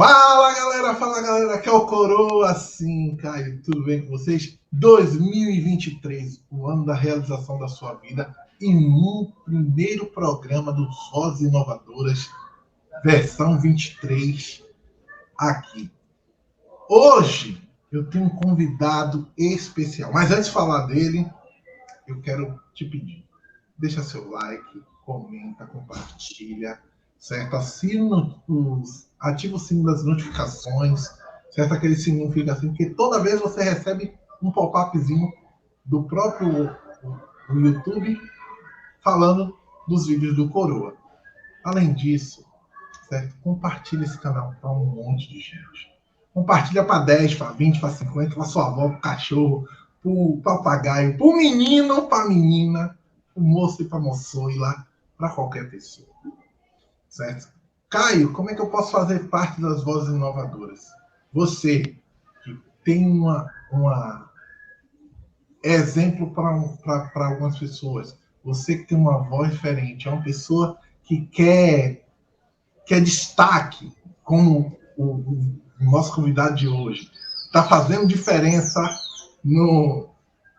Fala galera, aqui é o Coroa, sim, Caio, tudo bem com vocês? 2023, o ano da realização da sua vida, e no primeiro programa do Vozes Inovadoras, versão 23, aqui. Hoje eu tenho um convidado especial, mas antes de falar dele, eu quero te pedir, deixa seu like, comenta, compartilha, certo? Ativa o sino das notificações, certo? Aquele sininho fica assim, porque toda vez você recebe um pop-upzinho do próprio YouTube falando dos vídeos do Coroa. Além disso, certo? Compartilha esse canal para um monte de gente. Compartilha para 10, para 20, para 50, para sua avó, para o cachorro, para o papagaio, para o menino, para a menina, para o moço e para a moçoila, para qualquer pessoa. Certo? Caio, como é que eu posso fazer parte das Vozes Inovadoras? Você que tem uma exemplo para algumas pessoas, você que tem uma voz diferente, é uma pessoa que quer destaque, como o nosso convidado de hoje, está fazendo diferença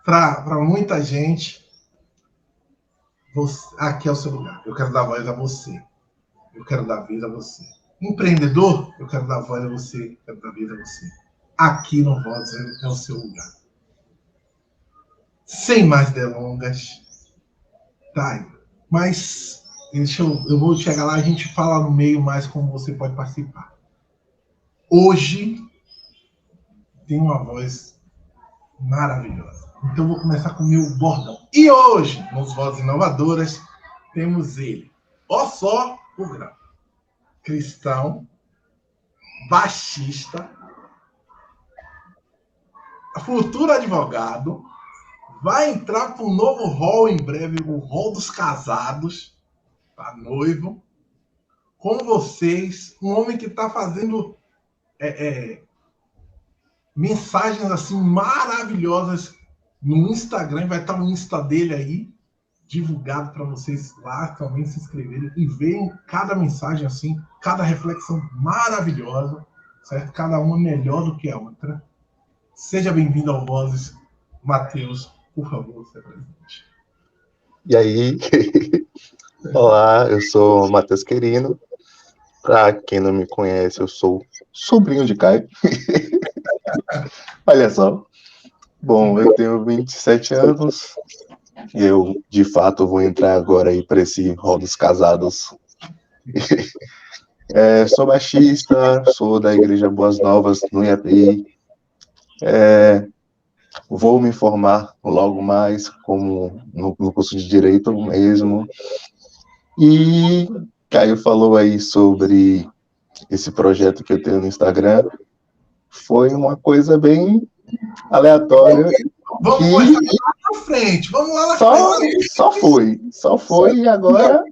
para muita gente. Aqui é o seu lugar. Eu quero dar voz a você. Eu quero dar vez a você. Empreendedor, eu quero dar voz a você. Eu quero dar vez a você. Aqui no Voz é o seu lugar. Sem mais delongas, tá? Mas eu vou chegar lá, a gente fala no meio mais como você pode participar. Hoje tem uma voz maravilhosa. Então eu vou começar com o meu bordão. E hoje, nos Vozes Inovadoras, temos ele. Ó só o grau. Cristão, baixista, futuro advogado, vai entrar para um novo rol em breve, o rol dos casados, tá noivo, com vocês, um homem que está fazendo mensagens assim maravilhosas no Instagram, vai estar o Insta dele aí, divulgado para vocês lá também se inscreverem e verem cada mensagem assim, cada reflexão maravilhosa, certo? Cada uma melhor do que a outra. Seja bem-vindo ao Vozes, Matheus, por favor, se apresente. E aí, olá, eu sou Matheus Querino. Para quem não me conhece, eu sou sobrinho de Caio. Olha só. Bom, eu tenho 27 anos. Eu, de fato, vou entrar agora aí para esse rol dos casados. Sou baixista, sou da Igreja Boas Novas, no IAPI. Vou me formar logo mais como no curso de Direito mesmo. E Caio falou aí sobre esse projeto que eu tenho no Instagram. Foi uma coisa bem aleatória. Vamos lá na frente, vamos lá na frente. Só foi e agora...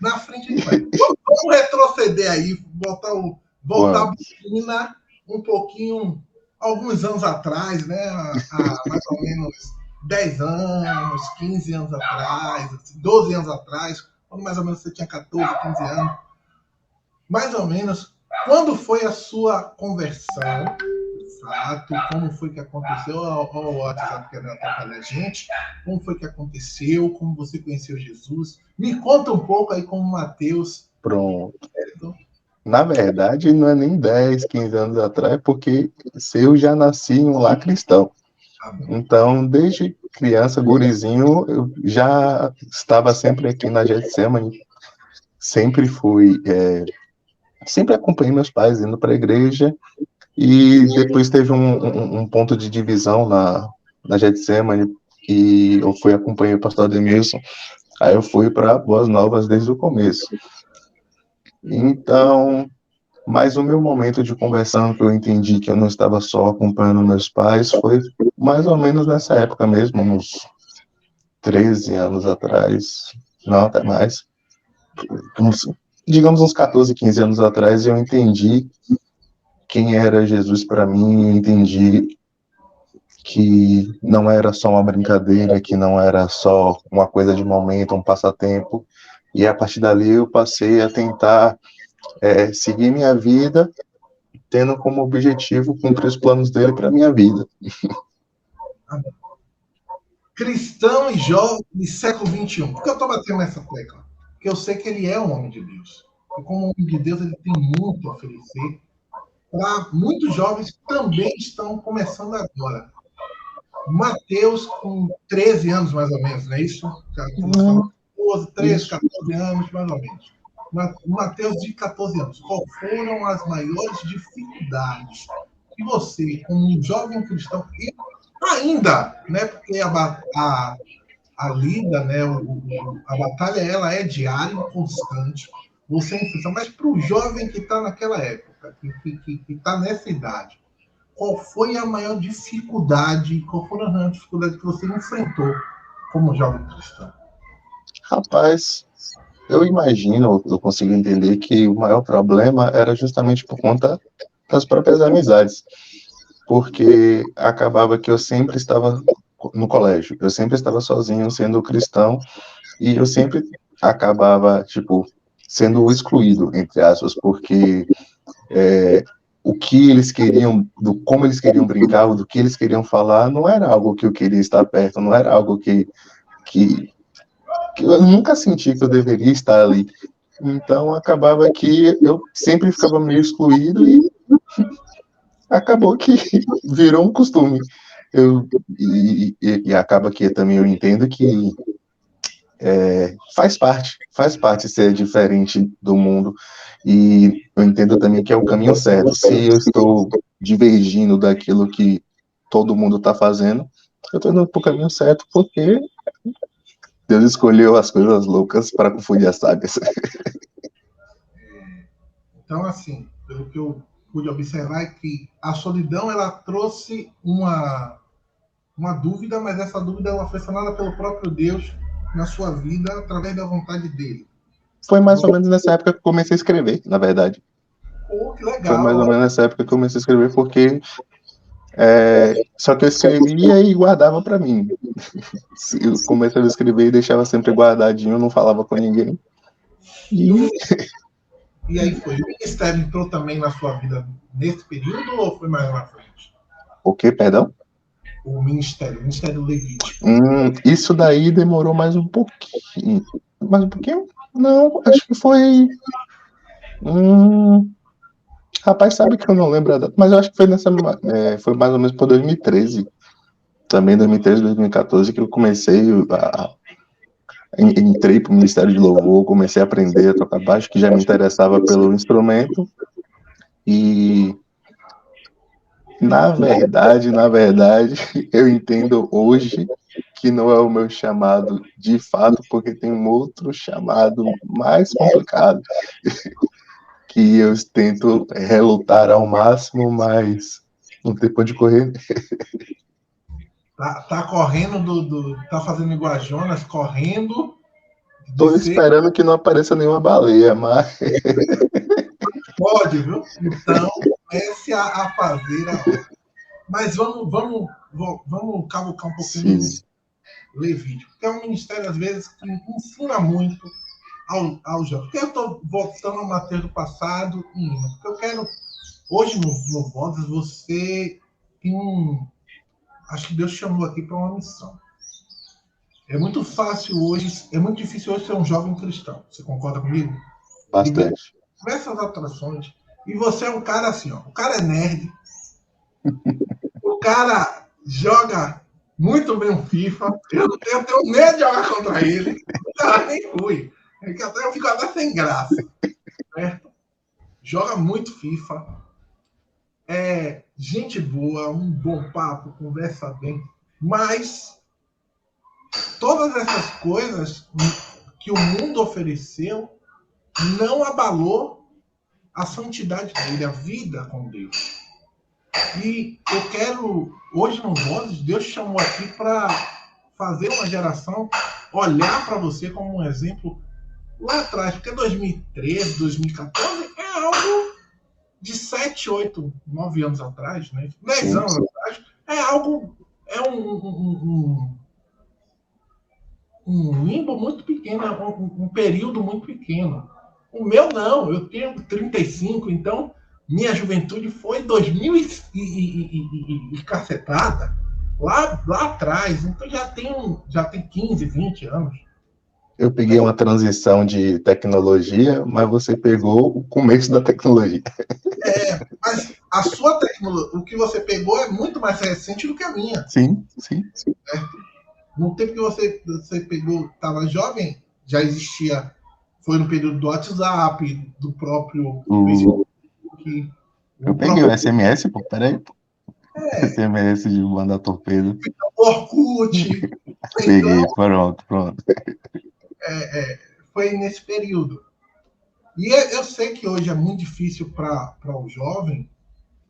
Na frente a gente vai. Vamos retroceder aí, voltar a buzina um pouquinho, alguns anos atrás, né? Há mais ou menos 10 anos, 15 anos atrás, 12 anos atrás, quando mais ou menos você tinha 14, 15 anos. Mais ou menos, quando foi a sua conversão? Exato, como foi que aconteceu? O WhatsApp querendo atrapalhar a gente. Como foi que aconteceu? Como você conheceu Jesus? Me conta um pouco aí como Matheus. Pronto. Na verdade, não é nem 10, 15 anos atrás, porque eu já nasci em um lar cristão. Então, desde criança, gurizinho, eu já estava sempre aqui na Getsemane. Sempre sempre acompanhei meus pais indo para a igreja. E depois teve um ponto de divisão na Getsemane, e eu acompanhei o pastor Ademilson. Aí eu fui para Boas Novas desde o começo. Então, mas o meu momento de conversão, que eu entendi que eu não estava só acompanhando meus pais, foi mais ou menos nessa época mesmo, uns 13 anos atrás, não, até mais, digamos uns 14, 15 anos atrás, eu entendi quem era Jesus para mim, eu entendi que não era só uma brincadeira, que não era só uma coisa de momento, um passatempo, e a partir dali eu passei a tentar seguir minha vida tendo como objetivo cumprir os planos dele para minha vida. Cristão e jovem século XXI. Por que eu estou batendo nessa tecla? Porque eu sei que ele é um homem de Deus. E como homem de Deus, ele tem muito a oferecer para muitos jovens que também estão começando agora. Mateus, com 13 anos, mais ou menos, não é isso? 13, 14 anos, mais ou menos. Mateus, de 14 anos. Qual foram as maiores dificuldades que você, como um jovem cristão, e ainda, né, porque a lida, né, a batalha, ela é diária e constante, você enfrenta, mas para o jovem que está naquela época, que está nessa idade, qual foi a maior dificuldade, qual foram as maiores dificuldades que você enfrentou como jovem cristão? Rapaz, eu imagino, eu consigo entender que o maior problema era justamente por conta das próprias amizades, porque acabava que eu sempre estava no colégio, eu sempre estava sozinho sendo cristão, e eu sempre acabava, tipo, sendo excluído, entre aspas, porque o que eles queriam, do como eles queriam brincar, do que eles queriam falar, não era algo que eu queria estar perto, não era algo que eu nunca senti que eu deveria estar ali. Então acabava que eu sempre ficava meio excluído e acabou que virou um costume. E acaba que também eu entendo que faz parte ser diferente do mundo. E eu entendo também que é o caminho certo. Se eu estou divergindo daquilo que todo mundo está fazendo, eu estou indo para o caminho certo porque Deus escolheu as coisas loucas para confundir as sábias. Então, assim, pelo que eu pude observar, é que a solidão ela trouxe uma dúvida, mas essa dúvida ela foi sanada pelo próprio Deus na sua vida através da vontade dele. Foi mais ou menos nessa época que eu comecei a escrever, na verdade. Pô, que Foi mais ou legal. menos nessa época que eu comecei a escrever, porque só que eu escrevia e guardava para mim. Eu comecei a escrever e deixava sempre guardadinho, não falava com ninguém. E aí foi. O ministério entrou também na sua vida nesse período ou foi mais na frente? O que, perdão? O Ministério Levítico. Isso daí demorou mais um pouquinho. Mais um pouquinho? Não, acho que foi. Rapaz, sabe que eu não lembro a data, mas eu acho que foi foi mais ou menos por 2013. Também 2013, 2014, que eu comecei entrei para o Ministério de Louvor, comecei a aprender a tocar baixo, que já me interessava pelo instrumento. E na verdade, eu entendo hoje que não é o meu chamado de fato, porque tem um outro chamado mais complicado, que eu tento relutar ao máximo, mas não tem pra onde correr. Tá correndo tá fazendo igual a Jonas, correndo de Tô ser. esperando que não apareça nenhuma baleia, mas Pode, viu? Então, comece a fazer a obra. Mas vamos cavucar um pouquinho sim, do Levítico, que é um ministério, às vezes, que ensina muito ao jovem. Porque eu estou voltando ao Mateus do passado e indo. Porque eu quero. Hoje, no Vozes, você tem um. Acho que Deus chamou aqui para uma missão. É muito fácil hoje, é muito difícil hoje ser um jovem cristão. Você concorda comigo? bastante. Diversas atrações. E você é um cara assim, ó. O cara é nerd. O cara joga muito bem o FIFA. Eu tenho medo de jogar contra ele. Não, nem fui. Eu fico até sem graça. Certo? Joga muito FIFA. É gente boa, um bom papo, conversa bem. Mas todas essas coisas que o mundo ofereceu não abalou a santidade dele, a vida com Deus. E eu quero, hoje no Vozes, Deus chamou aqui para fazer uma geração olhar para você como um exemplo lá atrás, porque 2013, 2014 é algo de 7, 8, 9 anos atrás, né? 10 anos atrás, é algo, é um limbo muito pequeno, um período muito pequeno. O meu não, eu tenho 35, então Minha juventude foi 2000 e cacetada, lá atrás. Então já tem 15, 20 anos. Eu peguei uma transição de tecnologia, mas você pegou o começo da tecnologia. Mas a sua tecnologia, o que você pegou é muito mais recente do que a minha. Sim, sim. No tempo que você pegou, estava jovem, já existia, foi no período do WhatsApp, do próprio Facebook, Eu o peguei o próprio SMS, pô, peraí, pô. SMS de mandar torpedo. Orkut. Então, Peguei, pronto. foi nesse período. E eu sei que hoje é muito difícil para o jovem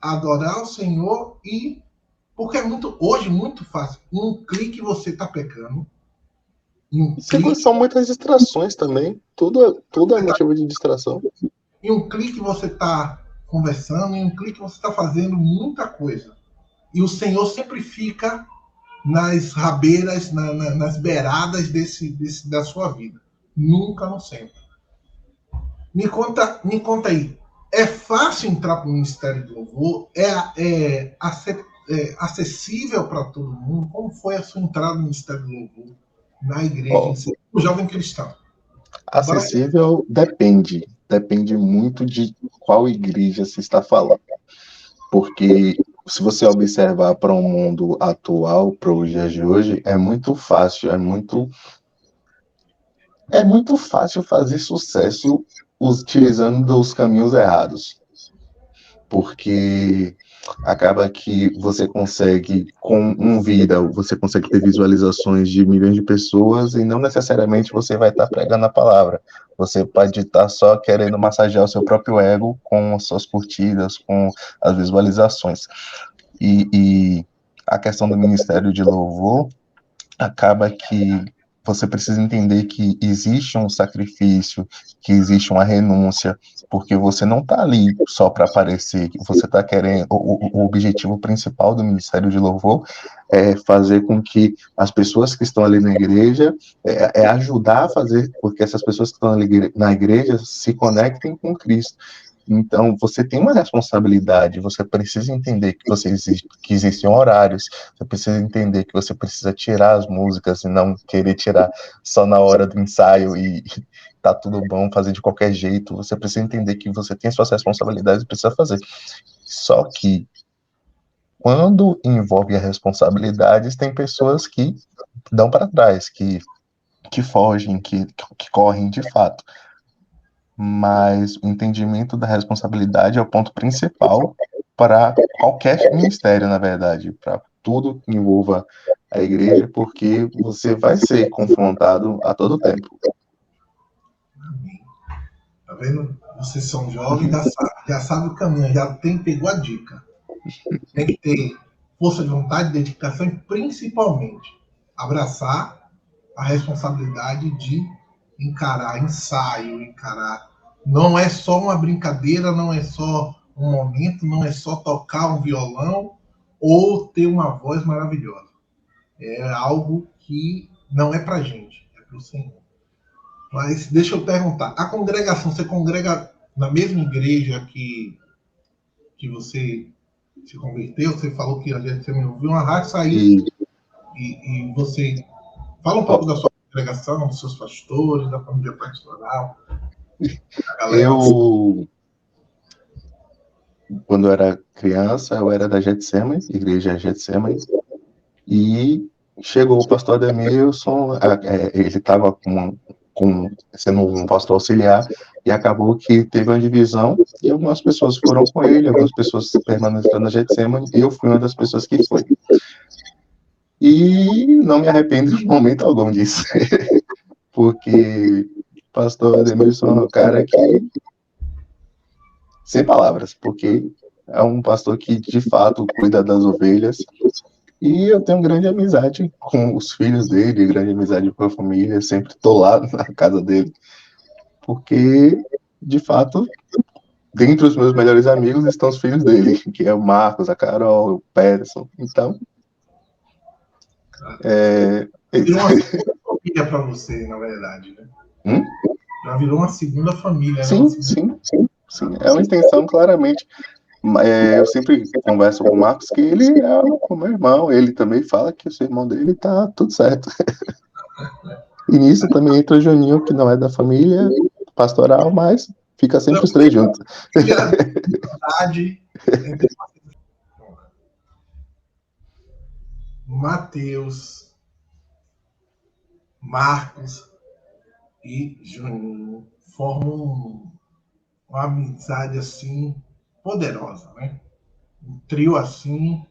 adorar o Senhor e porque hoje muito fácil. Em um clique você está pecando. Em um clique, São muitas distrações também. Tudo é motivo de distração. em um clique você está conversando, em um clique você está fazendo muita coisa. E o Senhor sempre fica nas rabeiras, nas beiradas da sua vida. Nunca no centro. Me conta aí. É fácil entrar para o Ministério do Louvor? É acessível para todo mundo? Como foi a sua entrada no Ministério do Louvor? Na igreja, em si, o jovem cristão? Agora, Acessível depende muito de qual igreja se está falando. Porque se você observar para o mundo atual, para os dias de hoje, é muito fácil, é muito fácil fazer sucesso utilizando os caminhos errados. Porque acaba que você consegue, com um vídeo, você consegue ter visualizações de milhões de pessoas e não necessariamente você vai estar pregando a palavra. Você pode estar só querendo massagear o seu próprio ego com as suas curtidas, com as visualizações. E a questão do ministério de louvor acaba que você precisa entender que existe um sacrifício, que existe uma renúncia, porque você não está ali só para aparecer, você está querendo. O objetivo principal do Ministério de Louvor é fazer com que as pessoas que estão ali na igreja, é ajudar a fazer, porque essas pessoas que estão ali na igreja se conectem com Cristo. Então, você tem uma responsabilidade, você precisa entender que existem horários, você precisa entender que você precisa tirar as músicas e não querer tirar só na hora do ensaio e tá tudo bom, fazer de qualquer jeito. Você precisa entender que você tem suas responsabilidades e precisa fazer. Só que, quando envolve as responsabilidades, tem pessoas que dão para trás, que fogem, que correm de fato. Mas o entendimento da responsabilidade é o ponto principal para qualquer ministério, na verdade, para tudo que envolva a igreja, porque você vai ser confrontado a todo tempo. tá vendo? Vocês são jovens, já sabe o caminho, pegou a dica. Tem que ter força de vontade, dedicação e principalmente abraçar a responsabilidade de encarar ensaio, encarar. Não é só uma brincadeira, não é só um momento, não é só tocar um violão ou ter uma voz maravilhosa. É algo que não é pra gente, é pro Senhor. Mas deixa eu perguntar, a congregação, você congrega na mesma igreja que você se converteu? Você falou que a gente me ouviu uma rádio, saiu e você fala um pouco da sua congregação, dos seus pastores, da família pastoral, da galera. Quando eu era criança, eu era da Getsemane, igreja Getsemane, e chegou o pastor Ademilson, ele estava sendo um pastor auxiliar, e acabou que teve uma divisão, e algumas pessoas foram com ele, algumas pessoas permaneceram na Getsemane, e eu fui uma das pessoas que foi. E não me arrependo de momento algum disso, porque o pastor Ademilson é um cara que, sem palavras, porque é um pastor que, de fato, cuida das ovelhas, e eu tenho grande amizade com os filhos dele, grande amizade com a família, sempre estou lá na casa dele, porque, de fato, dentre os meus melhores amigos estão os filhos dele, que é o Marcos, a Carol, o Pederson. Então, virou uma segunda família para você, na verdade, né? Já virou uma segunda família, né? Sim, sim, sim. Sim, é uma intenção claramente. Eu sempre converso com o Marcos que ele é o meu irmão, ele também fala que o seu irmão dele tá tudo certo. E nisso também entra o Juninho, que não é da família pastoral, mas fica sempre os três juntos. Entre Mateus, Marcos e Juninho formam uma amizade assim poderosa, né? Um trio assim,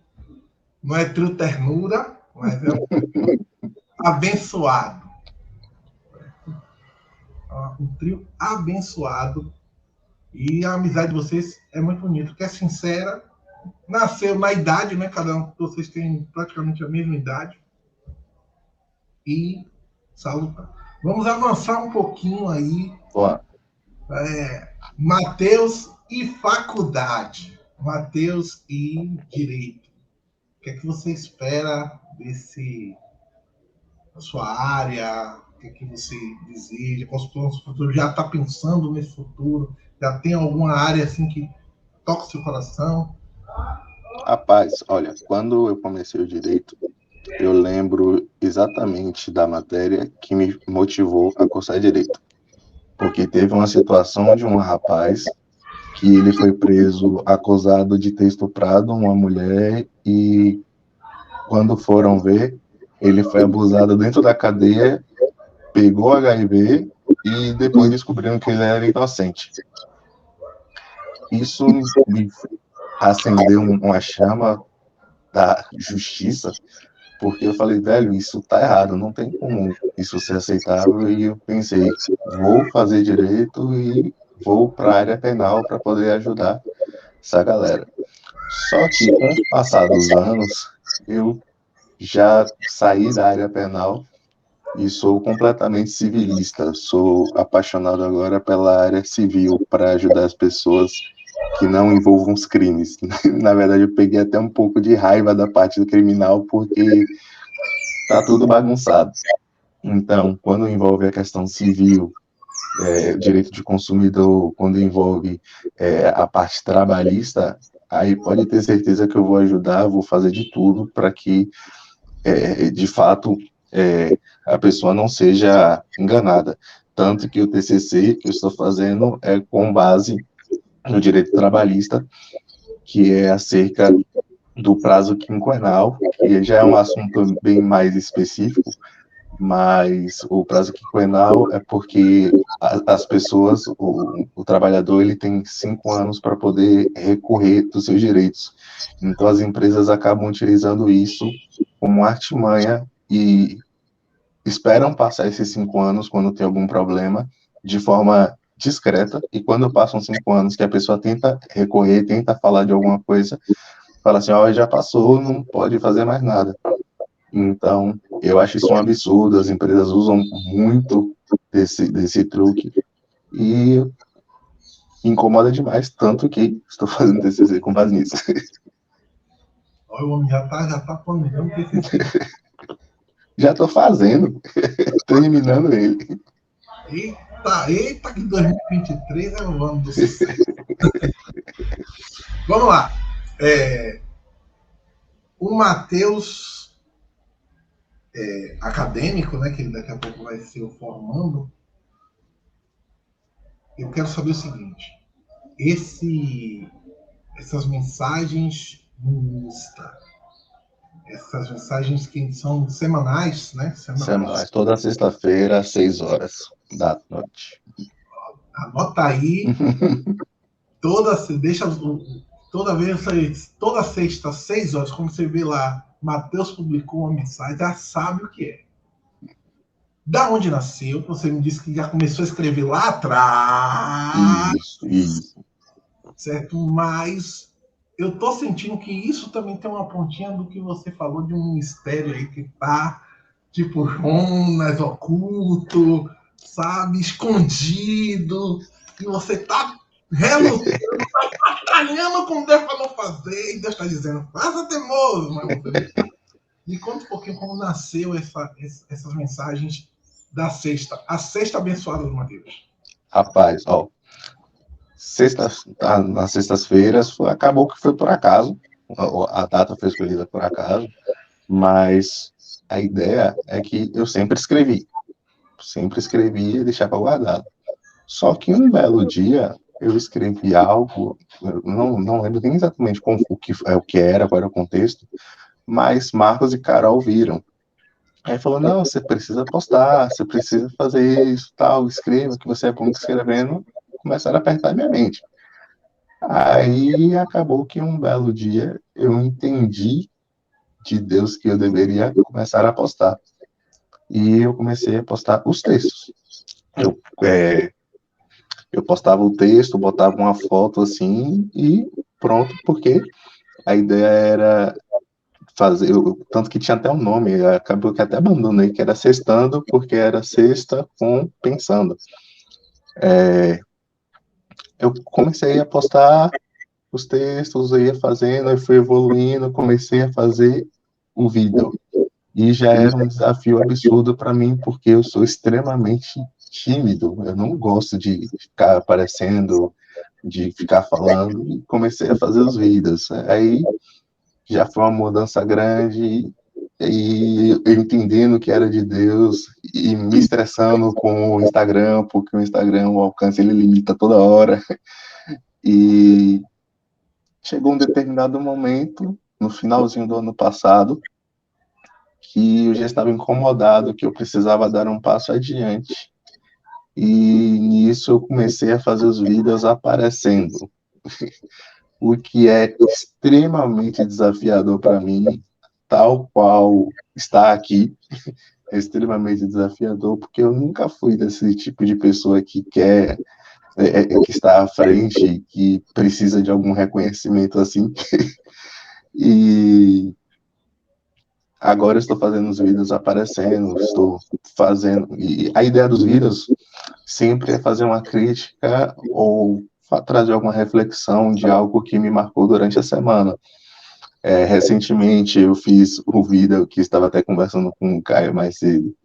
não é trio ternura, mas é um abençoado. Um trio abençoado. E a amizade de vocês é muito bonita, porque é sincera, nasceu na idade, né? Cada um de vocês tem praticamente a mesma idade. E salutar. Vamos avançar um pouquinho aí. Mateus e faculdade. Mateus e direito. O que é que você espera da sua área? O que é que você deseja? Qual o seu futuro? Já está pensando nesse futuro? Já tem alguma área assim que toca o seu coração? Rapaz, olha, quando eu comecei o direito, eu lembro exatamente da matéria que me motivou a cursar direito. Porque teve uma situação de um rapaz que ele foi preso acusado de ter estuprado uma mulher e quando foram ver, ele foi abusado dentro da cadeia, pegou HIV e depois descobriram que ele era inocente. Isso me acendeu uma chama da justiça, porque eu falei, velho, isso tá errado, não tem como isso ser aceitável, e eu pensei, vou fazer direito e vou para a área penal para poder ajudar essa galera. Só que com o passar dos anos, eu já saí da área penal e sou completamente civilista, sou apaixonado agora pela área civil, para ajudar as pessoas que não envolvam os crimes. Na verdade, eu peguei até um pouco de raiva da parte do criminal, porque tá tudo bagunçado. Então, quando envolve a questão civil, direito de consumidor, quando envolve a parte trabalhista, aí pode ter certeza que eu vou ajudar, vou fazer de tudo para que, de fato, a pessoa não seja enganada. Tanto que o TCC que eu estou fazendo é com base no direito trabalhista, que é acerca do prazo quinquenal, que já é um assunto bem mais específico, mas o prazo quinquenal é porque as pessoas, o trabalhador, ele tem 5 anos para poder recorrer dos seus direitos. Então, as empresas acabam utilizando isso como artimanha e esperam passar esses 5 anos quando tem algum problema, de forma discreta, e quando passam 5 anos que a pessoa tenta recorrer, tenta falar de alguma coisa, fala assim, ó, já passou, não pode fazer mais nada. Então, eu acho isso um absurdo, as empresas usam muito desse truque e incomoda demais, tanto que estou fazendo TCC com base nisso. Olha, o homem já tá planejando o TCC. Já estou fazendo, terminando ele. Eita, que 2023 é o ano do sucesso. Vamos lá. O Mateus acadêmico, né, que ele daqui a pouco vai ser o formando, eu quero saber o seguinte: essas mensagens no Insta, essas mensagens que são semanais, né? Semanais, toda sexta-feira, às 6 horas da noite. Anota aí, toda vez, toda sexta, às 6 horas, quando você vê lá, Mateus publicou uma mensagem, já sabe o que é. Da onde nasceu? Você me disse que já começou a escrever lá atrás. Isso. Certo? Mas eu tô sentindo que isso também tem uma pontinha do que você falou de um mistério aí que tá tipo Jonas, oculto, sabe, escondido, e você tá relutando, tá batalhando com Deus para não fazer, e Deus está dizendo, faça teimoso, mas me conta um pouquinho como nasceu essas mensagens da sexta, a sexta abençoada do Mateus. Rapaz, ó, nas sextas-feiras, acabou que foi por acaso, a data foi escolhida por acaso, mas a ideia é que eu sempre escrevi e deixava guardado. Só que um belo dia eu escrevi algo, eu não lembro nem exatamente o que era, qual era o contexto, mas Marcos e Carol viram. Aí falou, não, você precisa postar, você precisa fazer isso, tal, escreva, que você é bom escrevendo. Começaram a apertar minha mente. Aí acabou que um belo dia eu entendi de Deus que eu deveria começar a postar. E eu comecei a postar os textos. Eu postava o texto, botava uma foto assim e pronto, porque a ideia era fazer, tanto que tinha até um nome, acabou que até abandonei, que era Sextando, porque era sexta com pensando. Eu comecei a postar os textos, eu ia fazendo, eu fui evoluindo, comecei a fazer o vídeo. E já era um desafio absurdo para mim, porque eu sou extremamente tímido, eu não gosto de ficar aparecendo, de ficar falando, e comecei a fazer os vídeos. Aí já foi uma mudança grande, e eu entendendo que era de Deus, e me estressando com o Instagram, porque o Instagram, o alcance, ele limita toda hora. E chegou um determinado momento, no finalzinho do ano passado, que eu já estava incomodado, que eu precisava dar um passo adiante. E nisso eu comecei a fazer os vídeos aparecendo, o que é extremamente desafiador para mim, tal qual está aqui, é extremamente desafiador, porque eu nunca fui desse tipo de pessoa que quer, que está à frente, que precisa de algum reconhecimento assim. E agora eu estou fazendo os vídeos aparecendo, estou fazendo. E a ideia dos vídeos sempre é fazer uma crítica ou trazer alguma reflexão de algo que me marcou durante a semana. Recentemente eu fiz o vídeo que estava até conversando com o Caio mais cedo,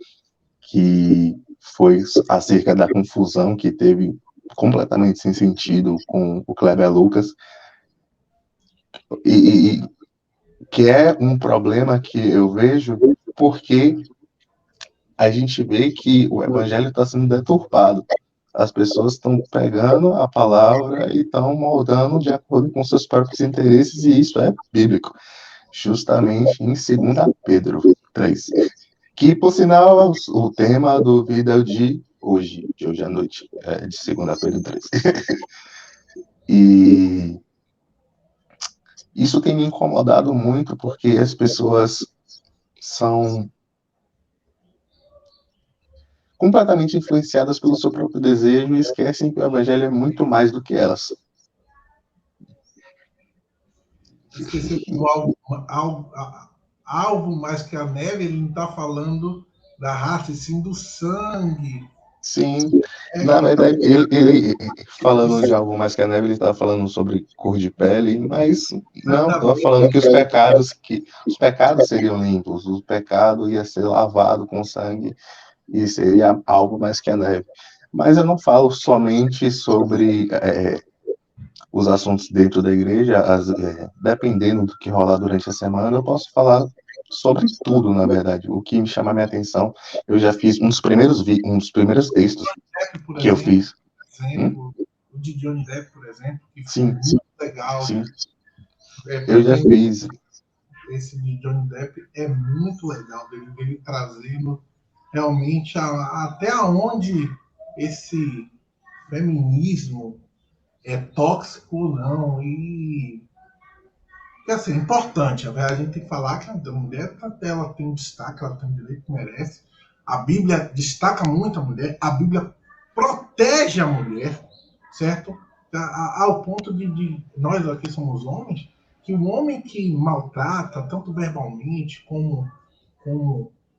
que foi acerca da confusão que teve completamente sem sentido com o Kleber Lucas, e que é um problema que eu vejo porque a gente vê que o evangelho está sendo deturpado. As pessoas estão pegando a palavra e estão moldando de acordo com seus próprios interesses, e isso é bíblico. Justamente em 2 Pedro 3. Que, por sinal, o tema do vídeo de hoje à noite, de 2 Pedro 3. E isso tem me incomodado muito, porque as pessoas são completamente influenciadas pelo seu próprio desejo e esquecem que o evangelho é muito mais do que elas. Esqueceu que algo mais que a neve, ele não está falando da raça, e sim do sangue. Sim, na verdade, ele falando de algo mais que a neve, ele estava falando sobre cor de pele, mas não, estava falando que os pecados seriam limpos, o pecado ia ser lavado com sangue e seria algo mais que a neve. Mas eu não falo somente sobre os assuntos dentro da igreja, dependendo do que rolar durante a semana, eu posso falar sobre tudo, na verdade. O que me chama a minha atenção, eu já fiz um dos primeiros textos que eu fiz. O de Johnny Depp, por exemplo, que foi Sim, muito legal. Sim. Eu já fiz. Esse de Johnny Depp é muito legal, dele trazendo realmente até onde esse feminismo é tóxico ou não. E assim, é importante, a gente tem que falar que a mulher ela tem um destaque, ela tem um direito que merece. A Bíblia destaca muito a mulher, a Bíblia protege a mulher, certo? Ao ponto de nós aqui somos homens, que o homem que maltrata, tanto verbalmente como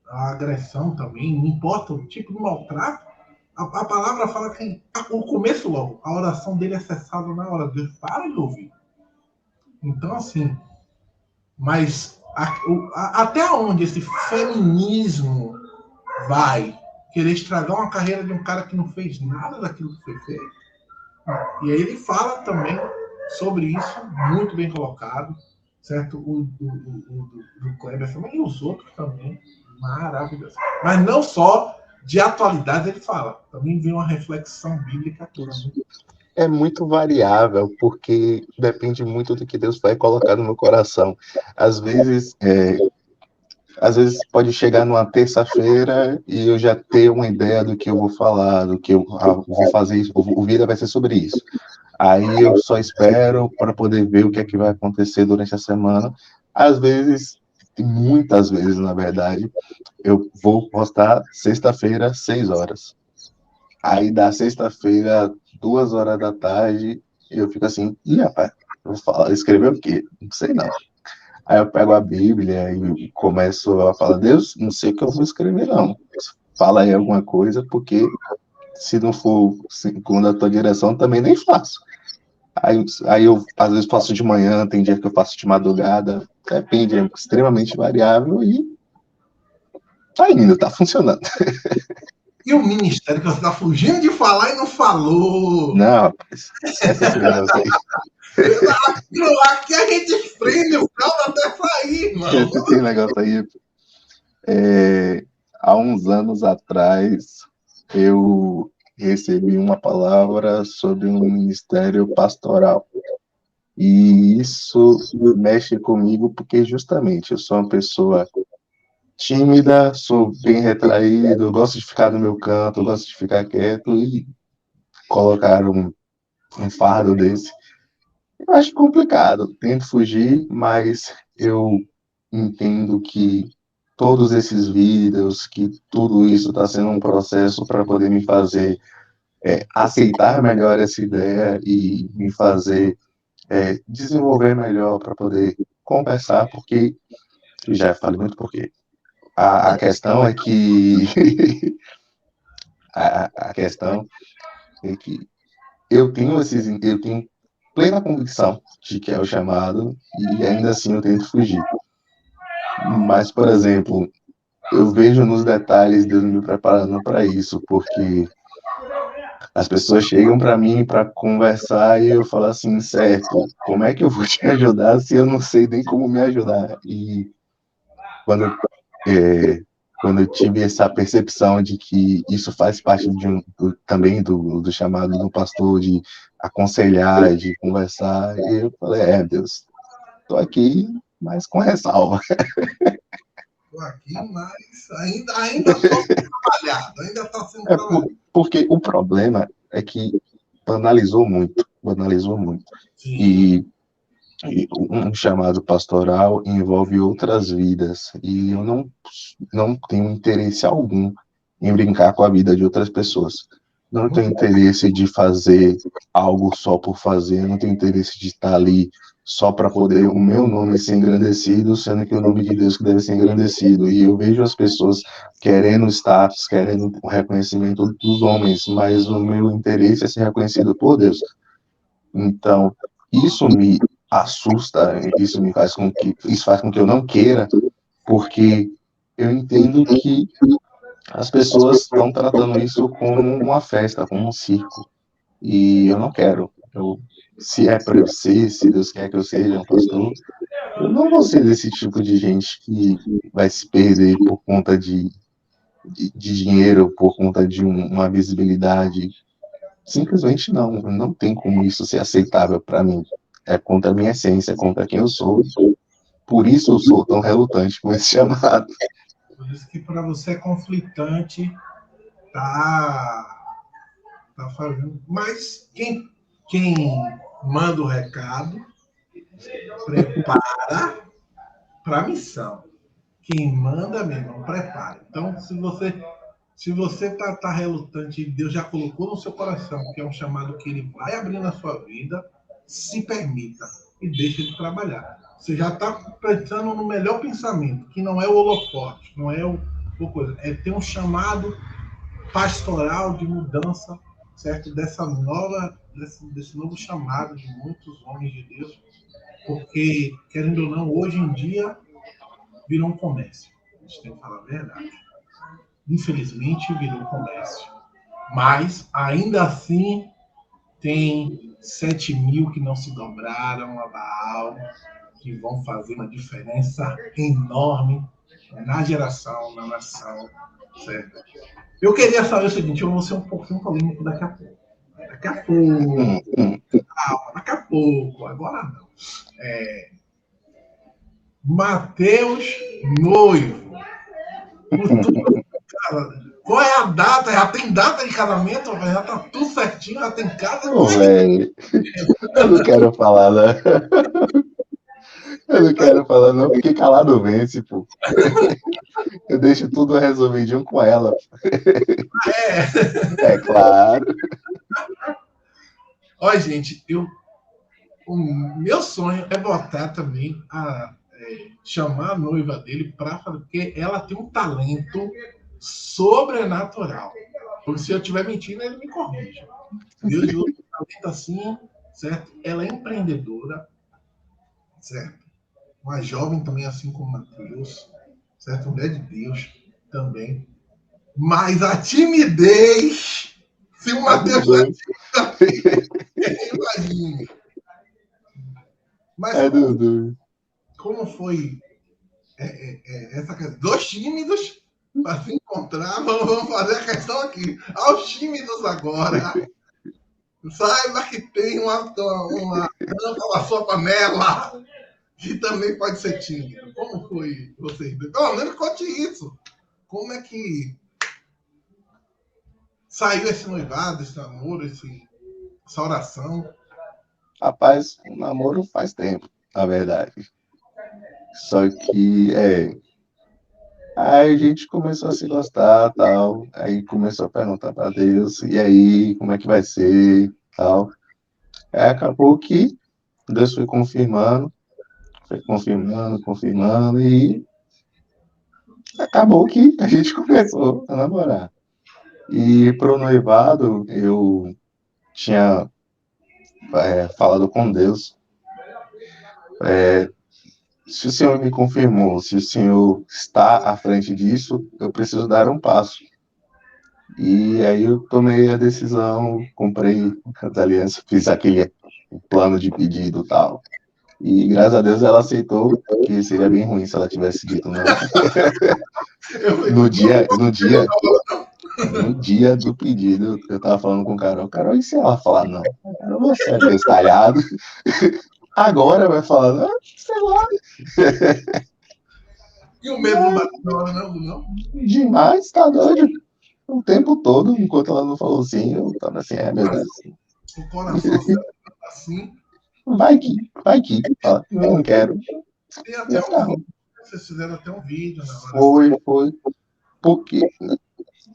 a agressão também, não importa o tipo de maltrato, a palavra fala que o começo logo, a oração dele é cessada na hora, Deus para de ouvir. Então, assim, mas até onde esse feminismo vai querer estragar uma carreira de um cara que não fez nada daquilo que foi feito? E aí ele fala também sobre isso, muito bem colocado, certo? O do Kleber também e os outros também, maravilhoso. Mas não só de atualidade ele fala, também vem uma reflexão bíblica também. É muito variável, porque depende muito do que Deus vai colocar no meu coração. Às vezes, pode chegar numa terça-feira e eu já ter uma ideia do que eu vou falar, do que eu vou fazer, isso, o vida vai ser sobre isso. Aí eu só espero para poder ver o que é que vai acontecer durante a semana. Às vezes, muitas vezes, na verdade, eu vou postar sexta-feira, 6 horas. Aí da sexta-feira, 2 horas da tarde, eu fico assim, ih, rapaz, eu vou falar, escrever o quê? Não sei não. Aí eu pego a Bíblia e começo a falar, Deus, não sei o que eu vou escrever não. Fala aí alguma coisa, porque se não for segundo a tua direção, também nem faço. Aí eu, às vezes, faço de manhã, tem dia que eu faço de madrugada, depende, é extremamente variável e tá indo, tá funcionando. E o ministério que você está fugindo de falar e não falou. Não, rapaz, esquece esse negócio aí. Aqui a gente prende o caldo até sair, mano. Esquece esse negócio aí. Há uns anos atrás, eu recebi uma palavra sobre um ministério pastoral. E isso mexe comigo porque justamente eu sou uma pessoa tímida, sou bem retraído, gosto de ficar no meu canto, gosto de ficar quieto e colocar um fardo desse. Eu acho complicado, tento fugir, mas eu entendo que todos esses vídeos, que tudo isso está sendo um processo para poder me fazer aceitar melhor essa ideia e me fazer desenvolver melhor para poder conversar, porque já falei muito porque a questão é que a questão é que eu tenho plena convicção de que é o chamado e ainda assim eu tento fugir. Mas, por exemplo, eu vejo nos detalhes Deus me preparando para isso, porque as pessoas chegam para mim para conversar e eu falo assim, certo, como é que eu vou te ajudar se eu não sei nem como me ajudar? E quando, quando eu tive essa percepção de que isso faz parte também do chamado do pastor, de aconselhar, de conversar, eu falei, Deus, estou aqui, mas com ressalva. Estou aqui, mas ainda estou sendo trabalhado, ainda está sendo trabalhado. Porque o problema é que banalizou muito. Sim. E um chamado pastoral envolve outras vidas. E eu não tenho interesse algum em brincar com a vida de outras pessoas. Não tenho interesse de fazer algo só por fazer, não tenho interesse de estar ali só para poder o meu nome ser engrandecido, sendo que o nome de Deus que deve ser engrandecido. E eu vejo as pessoas querendo status, querendo o reconhecimento dos homens, mas o meu interesse é ser reconhecido por Deus. Então, isso me assusta, isso faz com que eu não queira, porque eu entendo que as pessoas estão tratando isso como uma festa, como um circo. E eu não quero. Se é para eu ser, se Deus quer que eu seja um pastor, eu não vou ser desse tipo de gente que vai se perder por conta de dinheiro, por conta de uma visibilidade. Simplesmente não tem como isso ser aceitável para mim. É contra a minha essência, é contra quem eu sou. Por isso eu sou tão relutante com esse chamado. Por isso que para você é conflitante tá fazendo. Mas quem manda o recado prepara para a missão. Quem manda mesmo, prepara. Então, se você tá relutante e Deus já colocou no seu coração que é um chamado que ele vai abrir na sua vida, se permita e deixe ele trabalhar. Você já está pensando no melhor pensamento, que não é o holofote, não é o coisa, é ter um chamado pastoral de mudança, certo? Desse novo chamado de muitos homens de Deus, porque, querendo ou não, hoje em dia virou um comércio. A gente tem que falar a verdade. Infelizmente, virou um comércio. Mas, ainda assim, tem 7.000 que não se dobraram a Baal, que vão fazer uma diferença enorme na geração, na nação, certo? Eu queria saber o seguinte, eu vou ser um pouquinho polêmico daqui a pouco. Daqui a pouco, agora não. Mateus noivo. Qual é a data? Já tem data de casamento? Já tá tudo certinho, já tem casa? Velho, eu não quero falar, né? Eu não quero falar, não, porque calado vence, pô. Eu deixo tudo resolvidinho com ela. É claro. Olha, gente, o meu sonho é botar também chamar a noiva dele para fazer, porque ela tem um talento sobrenatural. Porque se eu estiver mentindo, ele me corrige. Deus deu um talento assim, certo? Ela é empreendedora, certo? Uma jovem também, assim como Mateus, certo? Mulher de Deus também. Mas a timidez, se o Mateus já imagine. Mas como foi essa questão? Dois tímidos para se encontrar, vamos fazer a questão aqui. Aos tímidos agora, saiba que tem uma tampa na sua panela que também pode ser tímido. Como foi vocês? Pelo menos conte isso. Como é que saiu esse noivado, esse namoro, essa oração? Rapaz, o namoro faz tempo, na verdade. Só que, aí a gente começou a se gostar, tal. Aí começou a perguntar para Deus, e aí, como é que vai ser, tal. Aí acabou que Deus foi confirmando, e acabou que a gente começou a namorar. E pro noivado, eu tinha falado com Deus, se o Senhor me confirmou, se o Senhor está à frente disso, eu preciso dar um passo. E aí eu tomei a decisão, comprei as alianças, fiz aquele plano de pedido e tal. E graças a Deus ela aceitou, que seria bem ruim se ela tivesse dito não. No dia do pedido, eu tava falando com o Carol, e se ela falar não? Você é bestalhado. Agora vai falar, sei lá. E o medo não bateu na hora, não? Demais, tá doido. O tempo todo, enquanto ela não falou sim, eu tava assim, meu Deus. O coração assim. Vai que. Fala, não quero. Tem até um vídeo. Vocês fizeram até um vídeo na hora. Foi. Porque.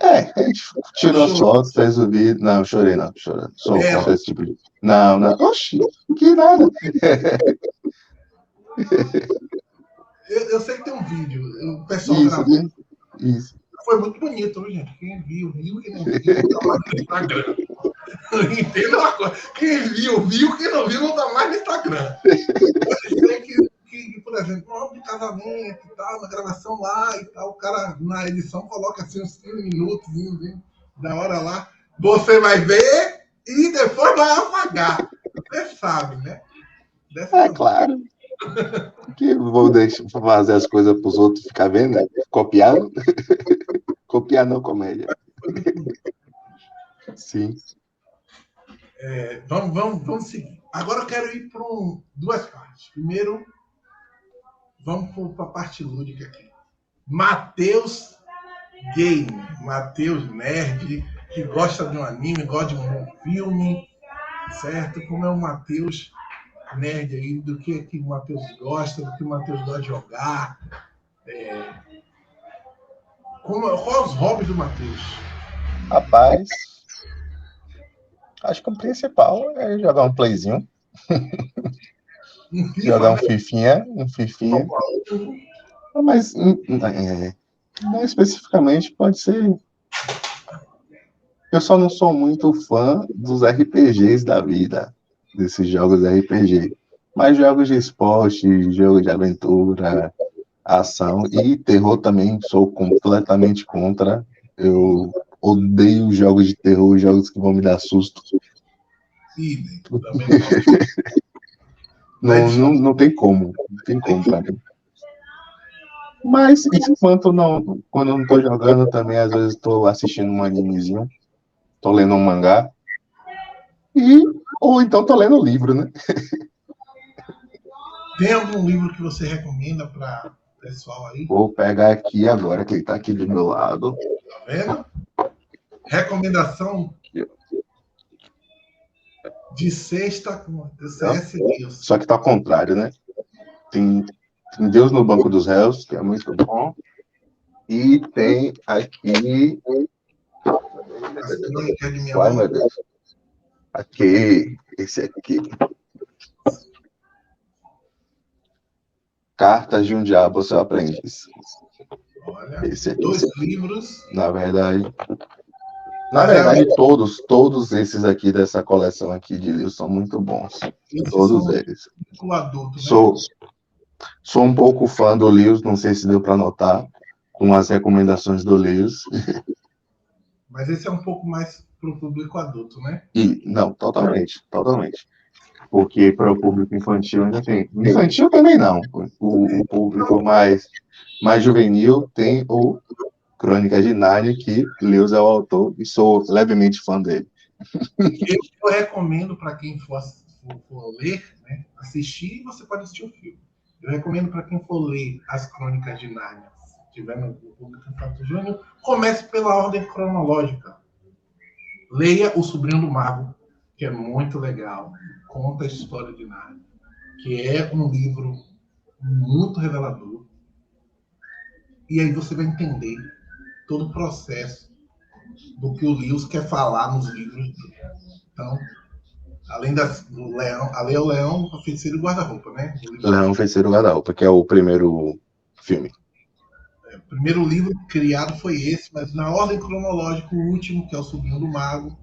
A gente tirou as fotos, fez o vídeo. Não, eu chorei não. Sou contra esse tipo de. Não. Oxi, que nada. Eu sei que tem um vídeo. O pessoal gravou. Isso. Foi muito bonito, gente. Quem viu, quem não viu, tá mais no Instagram. Entenda uma coisa. Quem viu, quem não viu, não tá mais no Instagram. Eu sei que, por exemplo, no álbum de casamento e tal, na gravação lá e tal, o cara na edição coloca assim uns 5 minutos da hora lá. Você vai ver e depois vai apagar. Você sabe, né? Claro. Que vou fazer as coisas para os outros ficar vendo, né? Copiando. Copiar não, comédia. Sim. Vamos seguir. Agora eu quero ir para duas partes. Primeiro, vamos para a parte lúdica aqui. Mateus Game, Mateus Nerd, que gosta de um anime, gosta de um bom filme, certo? Como é o Mateus Nerd aí, do que o Mateus gosta, do que o Mateus gosta de jogar. Qual os hobbies do Mateus? Rapaz, acho que o principal é jogar um playzinho. Jogar um fifinha. Mas não especificamente, pode ser. Eu só não sou muito fã dos RPGs da vida, desses jogos RPG. Mas jogos de esporte, jogos de aventura, ação e terror também sou completamente contra. Eu odeio jogos de terror, jogos que vão me dar susto. Idem, também Não tem como. Não tem como pra mim. Mas enquanto não, quando eu não tô jogando também, às vezes tô assistindo um animezinho, tô lendo um mangá, ou então tô lendo um livro, né? Tem algum livro que você recomenda para o pessoal aí? Vou pegar aqui agora, que ele tá aqui do meu lado. Tá vendo? Recomendação de sexta com C.S. Lewis. Só que tá ao contrário, né? Tem Deus no Banco dos Réus, que é muito bom. E tem aqui. As Crônicas de Minha Ai, meu Mãe. Deus. Aqui, esse aqui. Cartas de um Diabo, seu aprendiz. Olha, Esse aqui. 2 livros. Na verdade, todos esses aqui dessa coleção aqui de livros são muito bons. Esses Todos são eles. o adulto, né? Sou um pouco fã do Lewis, não sei se deu para notar, com as recomendações do Lewis. Mas esse é um pouco mais para o público adulto, né? Não, totalmente. Porque para o público infantil ainda tem. Infantil também não. O público mais juvenil tem o Crônicas de Nárnia, que Lewis é o autor, e sou levemente fã dele. Eu recomendo para quem for ler, né, assistir, você pode assistir o filme. Eu recomendo para quem for ler as Crônicas de Nárnia, se tiver no público infantil júnior, comece pela ordem cronológica. Leia O Sobrinho do Mago, que é muito legal. Conta a história de Nárnia, que é um livro muito revelador. E aí você vai entender todo o processo do que o Lewis quer falar nos livros dele. Então, além do Leão, a Lei é o Leão, a Feiticeira e o Guarda-Roupa, né? Leão, Feiticeiro e Guarda-Roupa, que é o primeiro filme. O primeiro livro criado foi esse, mas na ordem cronológica, o último, que é O Sobrinho do Mago,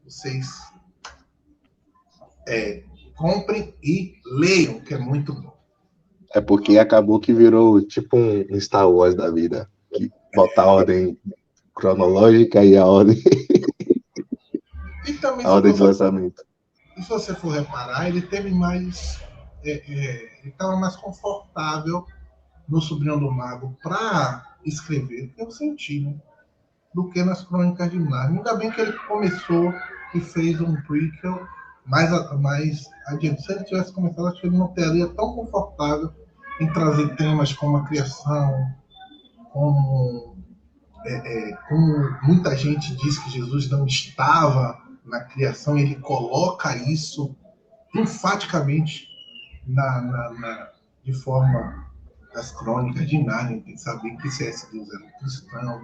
vocês comprem e leiam, que é muito bom. É porque acabou que virou tipo um Star Wars da vida, que bota a ordem cronológica e a ordem, E também, a ordem de lançamento. se você for reparar, ele teve mais. Ele estava mais confortável no Sobrinho do Mago para escrever, porque eu senti, né? Do que nas Crônicas de Nárnia. Ainda bem que ele começou e fez um prequel mais adiante. Se ele tivesse começado, acho que ele não teria tão confortável em trazer temas como a criação, como muita gente diz que Jesus não estava na criação, ele coloca isso enfaticamente de forma das Crônicas de Nárnia. Tem que saber que C.S. Lewis era um cristão,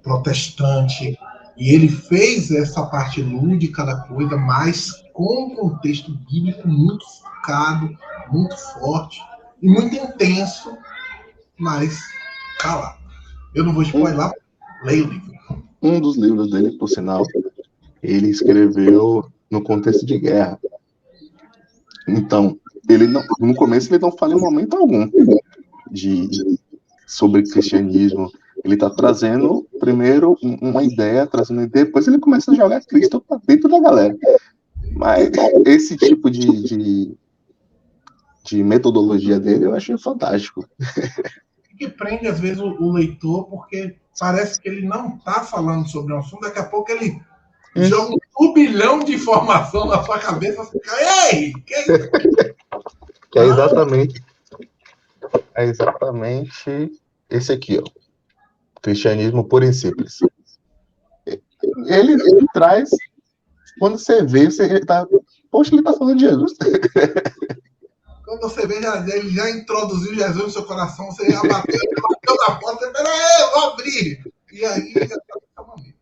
protestante, e ele fez essa parte lúdica da coisa, mas com um contexto bíblico muito focado, muito forte e muito intenso, mas tá lá. Eu não vou spoiler, leia o livro. Um dos livros dele, por sinal, ele escreveu no contexto de guerra. Então, no começo ele não fala em momento algum sobre cristianismo. Ele está trazendo primeiro uma ideia, depois ele começa a jogar Cristo para dentro da galera. Mas esse tipo de metodologia dele eu achei fantástico. Que prende às vezes o leitor, porque parece que ele não está falando sobre um assunto, daqui a pouco ele joga um turbilhão de informação na sua cabeça, você fica, ei! Que é exatamente esse aqui, ó. Cristianismo puro e simples. Ele traz, quando você vê, você tá, poxa, ele tá falando de Jesus. Quando você vê, ele já introduziu Jesus no seu coração, você já bateu na porta, você fala, eu vou abrir! E aí, já tá no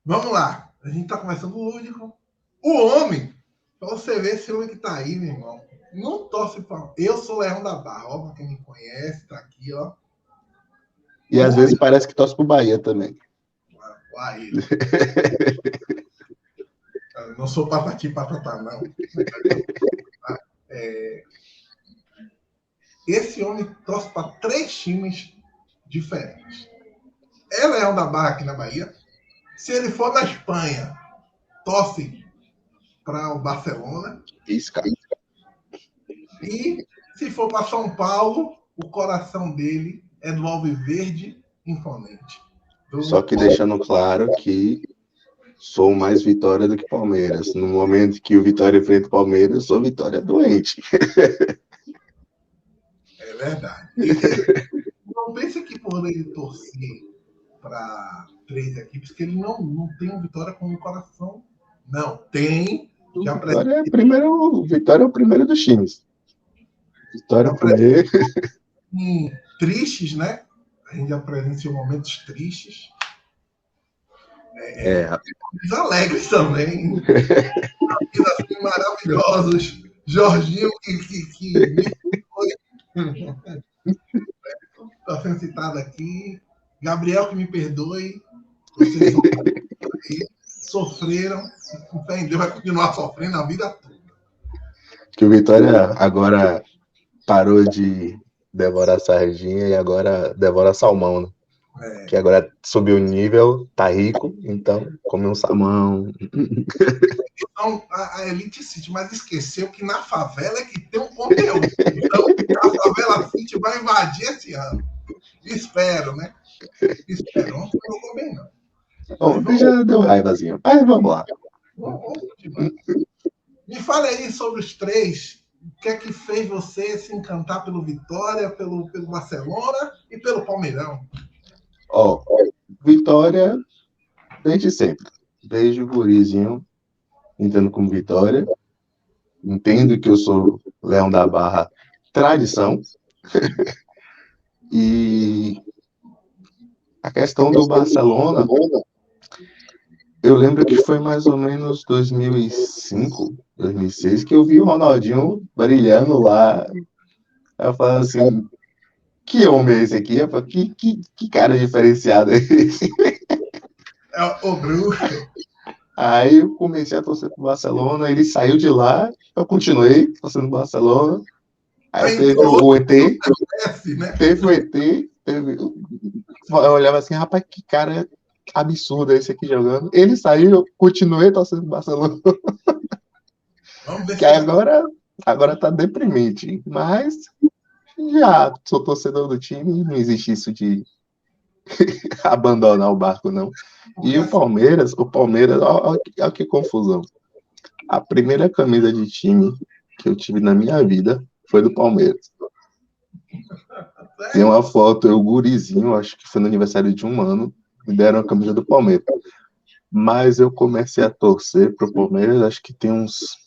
Vamos lá, a gente tá começando o lúdico. O homem, pra você ver esse homem que tá aí, meu irmão, não torce pra... Eu sou o Leão da Barra, ó, pra quem me conhece, tá aqui, ó. E às vezes parece que torce pro Bahia também. Uai. Não sou patati patatá, não. Esse homem torce para 3 times diferentes. É Leão da Barra aqui na Bahia. Se ele for na Espanha, torce para o Barcelona. Isca. E se for para São Paulo, o coração dele é do Alviverde Imponente. Só que deixando claro que sou mais Vitória do que Palmeiras. No momento que o Vitória enfrenta o Palmeiras, eu sou Vitória doente. É verdade. Não pense que por ele torcer para 3 equipes, que ele não tem o Vitória como coração. Não, tem. Vitória é o primeiro dos times. Vitória é o primeiro. Tristes, né? A gente já presenciou momentos tristes. Alegres também. Assim, maravilhosos. Jorginho que está sendo citado aqui. Gabriel, que me perdoe. Vocês sofreram. Com fé em Deus, vai continuar sofrendo a vida toda. Que o Vitória agora parou de devorar sardinha e agora devora salmão, né? Que agora subiu o nível, tá rico, então come um salmão. Então, a Elite City, mas esqueceu que na favela é que tem um conteúdo. Então, a Favela City vai invadir esse ano. Espero, né? Espero. Não ficou bem, não. Ontem já deu raivazinho. Mas vamos lá. Me fale aí sobre os 3. O que é que fez você se encantar pelo Vitória, pelo Barcelona e pelo Palmeirão? Vitória, desde sempre. Desde o gurizinho, entendo como Vitória. Entendo que eu sou Leão da Barra, tradição. E a questão do Barcelona, eu lembro que foi mais ou menos 2005, 2006, que eu vi o Ronaldinho brilhando lá. Eu falei assim, que homem é esse aqui? Eu falei, que cara diferenciado é esse? É o bruxo. Aí eu comecei a torcer pro Barcelona, ele saiu de lá, eu continuei torcendo pro Barcelona. Aí teve o ET, teve o ET, eu olhava assim, rapaz, que cara absurdo esse aqui jogando. Ele saiu, eu continuei torcendo pro Barcelona. Que agora tá deprimente, mas já sou torcedor do time e não existe isso de abandonar o barco, não. E o Palmeiras, olha que confusão. A primeira camisa de time que eu tive na minha vida foi do Palmeiras. Tem uma foto, eu gurizinho, acho que foi no aniversário de 1 ano, me deram a camisa do Palmeiras. Mas eu comecei a torcer pro Palmeiras, acho que tem uns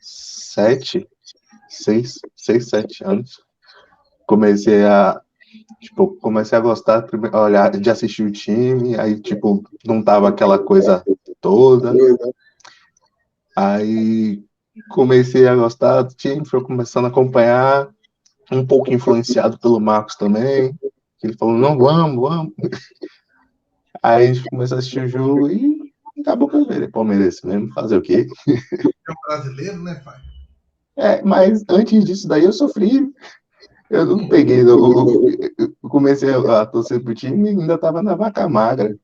7 anos. Comecei a gostar, olhar, de assistir o time, aí, tipo, não tava aquela coisa toda. Aí comecei a gostar do time, fui começando a acompanhar, um pouco influenciado pelo Marcos também. Ele falou, não, vamos. Aí a gente começou a assistir o jogo e acabou com ele, palmeirense mesmo, fazer o quê? É um brasileiro, né, pai? Mas antes disso daí eu sofri. Eu não peguei, eu comecei a torcer pro time e ainda tava na vaca magra.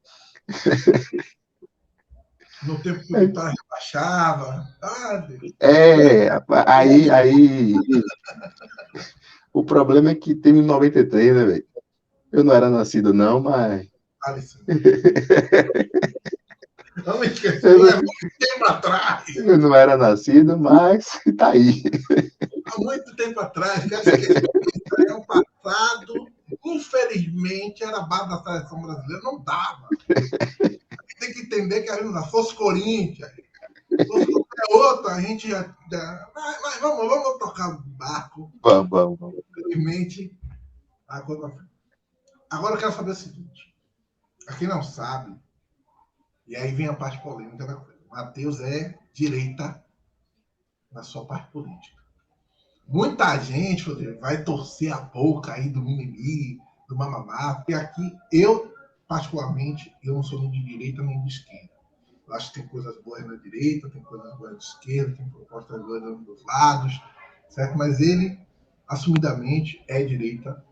No tempo que o Vitória rebaixava. Aí o problema é que teve em 93, né, velho? Eu não era nascido não, mas... Alisson. Não me esqueci, é muito tempo atrás. Eu não era nascido, mas tá aí. Há muito tempo atrás, quero esquecer isso. É um passado, infelizmente, era a base da seleção brasileira, não dava. Tem que entender que a gente não fosse Corinthians, fosse qualquer outro, a gente já. Mas vamos tocar o barco. Vamos. Infelizmente, agora eu quero saber o seguinte. Pra quem não sabe, e aí vem a parte polêmica da coisa. Matheus é direita na sua parte política. Muita gente, Rodrigo, vai torcer a boca aí do mimimi, do mamamá, porque aqui eu, particularmente, eu não sou nem de direita nem de esquerda. Eu acho que tem coisas boas na direita, tem coisas boas na esquerda, tem propostas boas dos lados, certo? Mas ele, assumidamente, é direita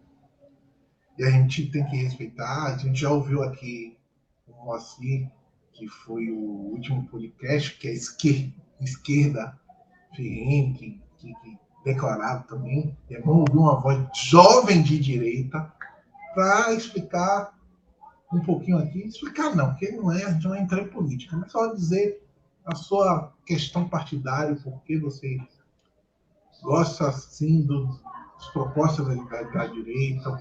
e a gente tem que respeitar. A gente já ouviu aqui o Moacir que foi o último podcast, que é Esquerda FM, que declarado também. É bom ouvir uma voz jovem de direita para explicar um pouquinho aqui. Explicar não, porque a gente não entra em política, mas só dizer a sua questão partidária, por que você gosta, assim, das propostas da direita,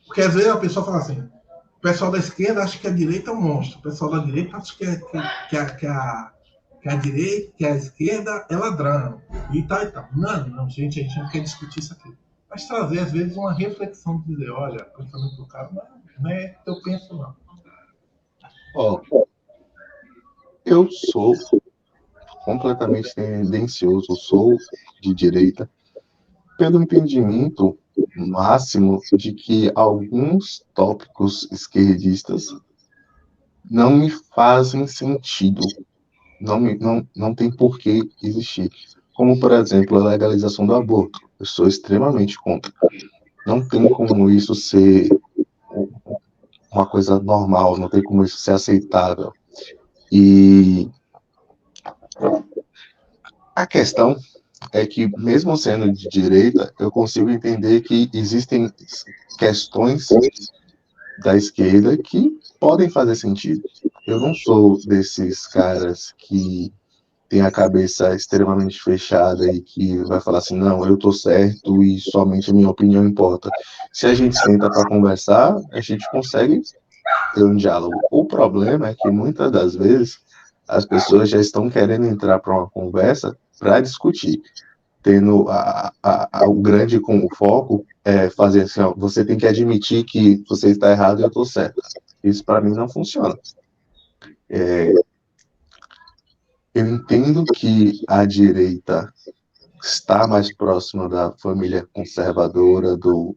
porque às vezes a pessoa fala assim, o pessoal da esquerda acha que a direita é um monstro, o pessoal da direita acha que a direita, que a esquerda é ladrão, e tal, e tal. Não, gente, a gente não quer discutir isso aqui. Mas trazer, às vezes, uma reflexão de dizer, olha, o pensamento do cara não é que eu penso, não. Ó, eu sou completamente tendencioso, sou de direita, pelo entendimento máximo de que alguns tópicos esquerdistas não me fazem sentido, não tem por que existir. Como, por exemplo, a legalização do aborto. Eu sou extremamente contra. Não tem como isso ser uma coisa normal, não tem como isso ser aceitável. E a questão é que, mesmo sendo de direita, eu consigo entender que existem questões da esquerda que podem fazer sentido. Eu não sou desses caras que tem a cabeça extremamente fechada e que vai falar assim, não, eu tô certo e somente a minha opinião importa. Se a gente senta para conversar, a gente consegue ter um diálogo. O problema é que muitas das vezes as pessoas já estão querendo entrar para uma conversa para discutir, tendo o grande com o foco é fazer assim, ó, você tem que admitir que você está errado e eu estou certo. Isso para mim não funciona. Eu entendo que a direita está mais próxima da família conservadora, do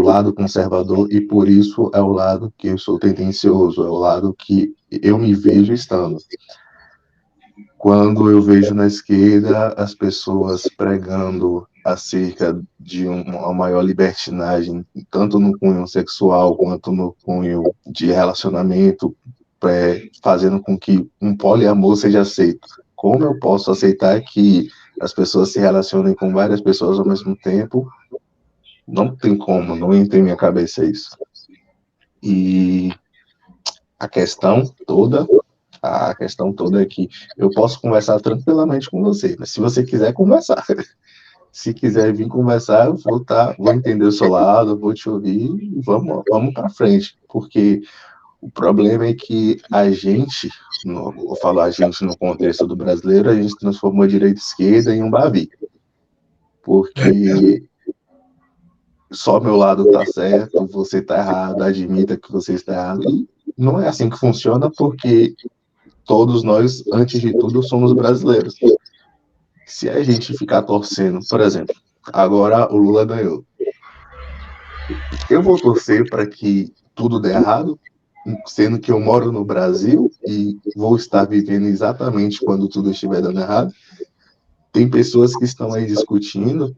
lado conservador, e por isso é o lado que eu sou tendencioso, é o lado que eu me vejo estando. Quando eu vejo na esquerda as pessoas pregando acerca de uma maior libertinagem, tanto no cunho sexual quanto no cunho de relacionamento, fazendo com que um poliamor seja aceito. Como eu posso aceitar que as pessoas se relacionem com várias pessoas ao mesmo tempo? Não tem como, não entra em minha cabeça isso. E a questão toda é que eu posso conversar tranquilamente com você, mas se você quiser conversar, se quiser vir conversar, eu vou entender o seu lado, vou te ouvir e vamos para frente, porque o problema é que a gente, vou falar a gente no contexto do brasileiro, a gente transformou a direita e a esquerda em um bavi, porque só meu lado tá certo, você tá errado, admita que você está errado, e não é assim que funciona, porque todos nós, antes de tudo, somos brasileiros. Se a gente ficar torcendo, por exemplo, agora o Lula ganhou. Eu vou torcer para que tudo dê errado, sendo que eu moro no Brasil e vou estar vivendo exatamente quando tudo estiver dando errado. Tem pessoas que estão aí discutindo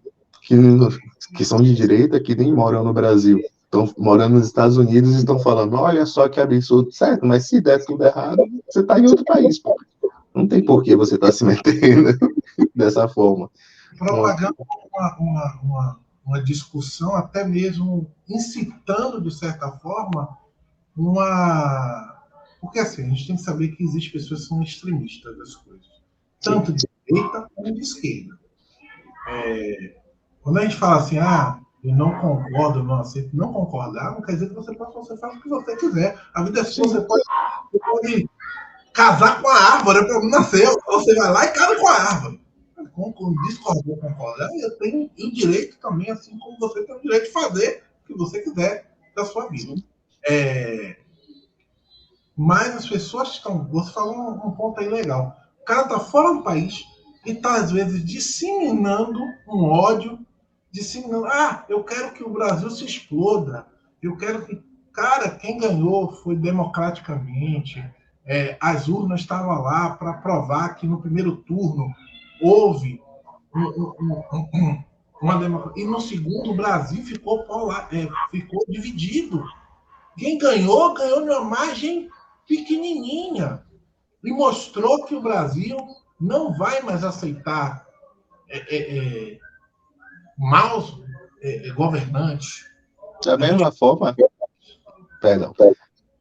que são de direita que nem moram no Brasil. Estão morando nos Estados Unidos e estão falando, olha só que absurdo. Certo, mas se der tudo errado, você está em outro país, pô. Não tem por que você estar se metendo dessa forma. Propagando uma discussão, até mesmo incitando, de certa forma, uma... Porque, assim, a gente tem que saber que existem pessoas que são extremistas das coisas. Tanto de direita como de esquerda. Quando a gente fala assim, eu não concordo, não aceito, não concordar, não quer dizer que você faz o que você quiser. A vida é sua, você pode casar com a árvore, para não nascer. Você vai lá e casa com a árvore. Discordar, concordar, eu tenho o direito também, assim como você tem o direito de fazer o que você quiser da sua vida. Mas as pessoas estão... Você falou um ponto aí legal. O cara está fora do país e está, às vezes, disseminando um ódio, disseminando... eu quero que o Brasil se exploda. Eu quero que... Cara, quem ganhou foi democraticamente. As urnas estavam lá para provar que no primeiro turno houve uma democracia. E no segundo, o Brasil ficou dividido. Quem ganhou de uma margem pequenininha. e mostrou que o Brasil não vai mais aceitar maus governantes. Da mesma forma, perdão,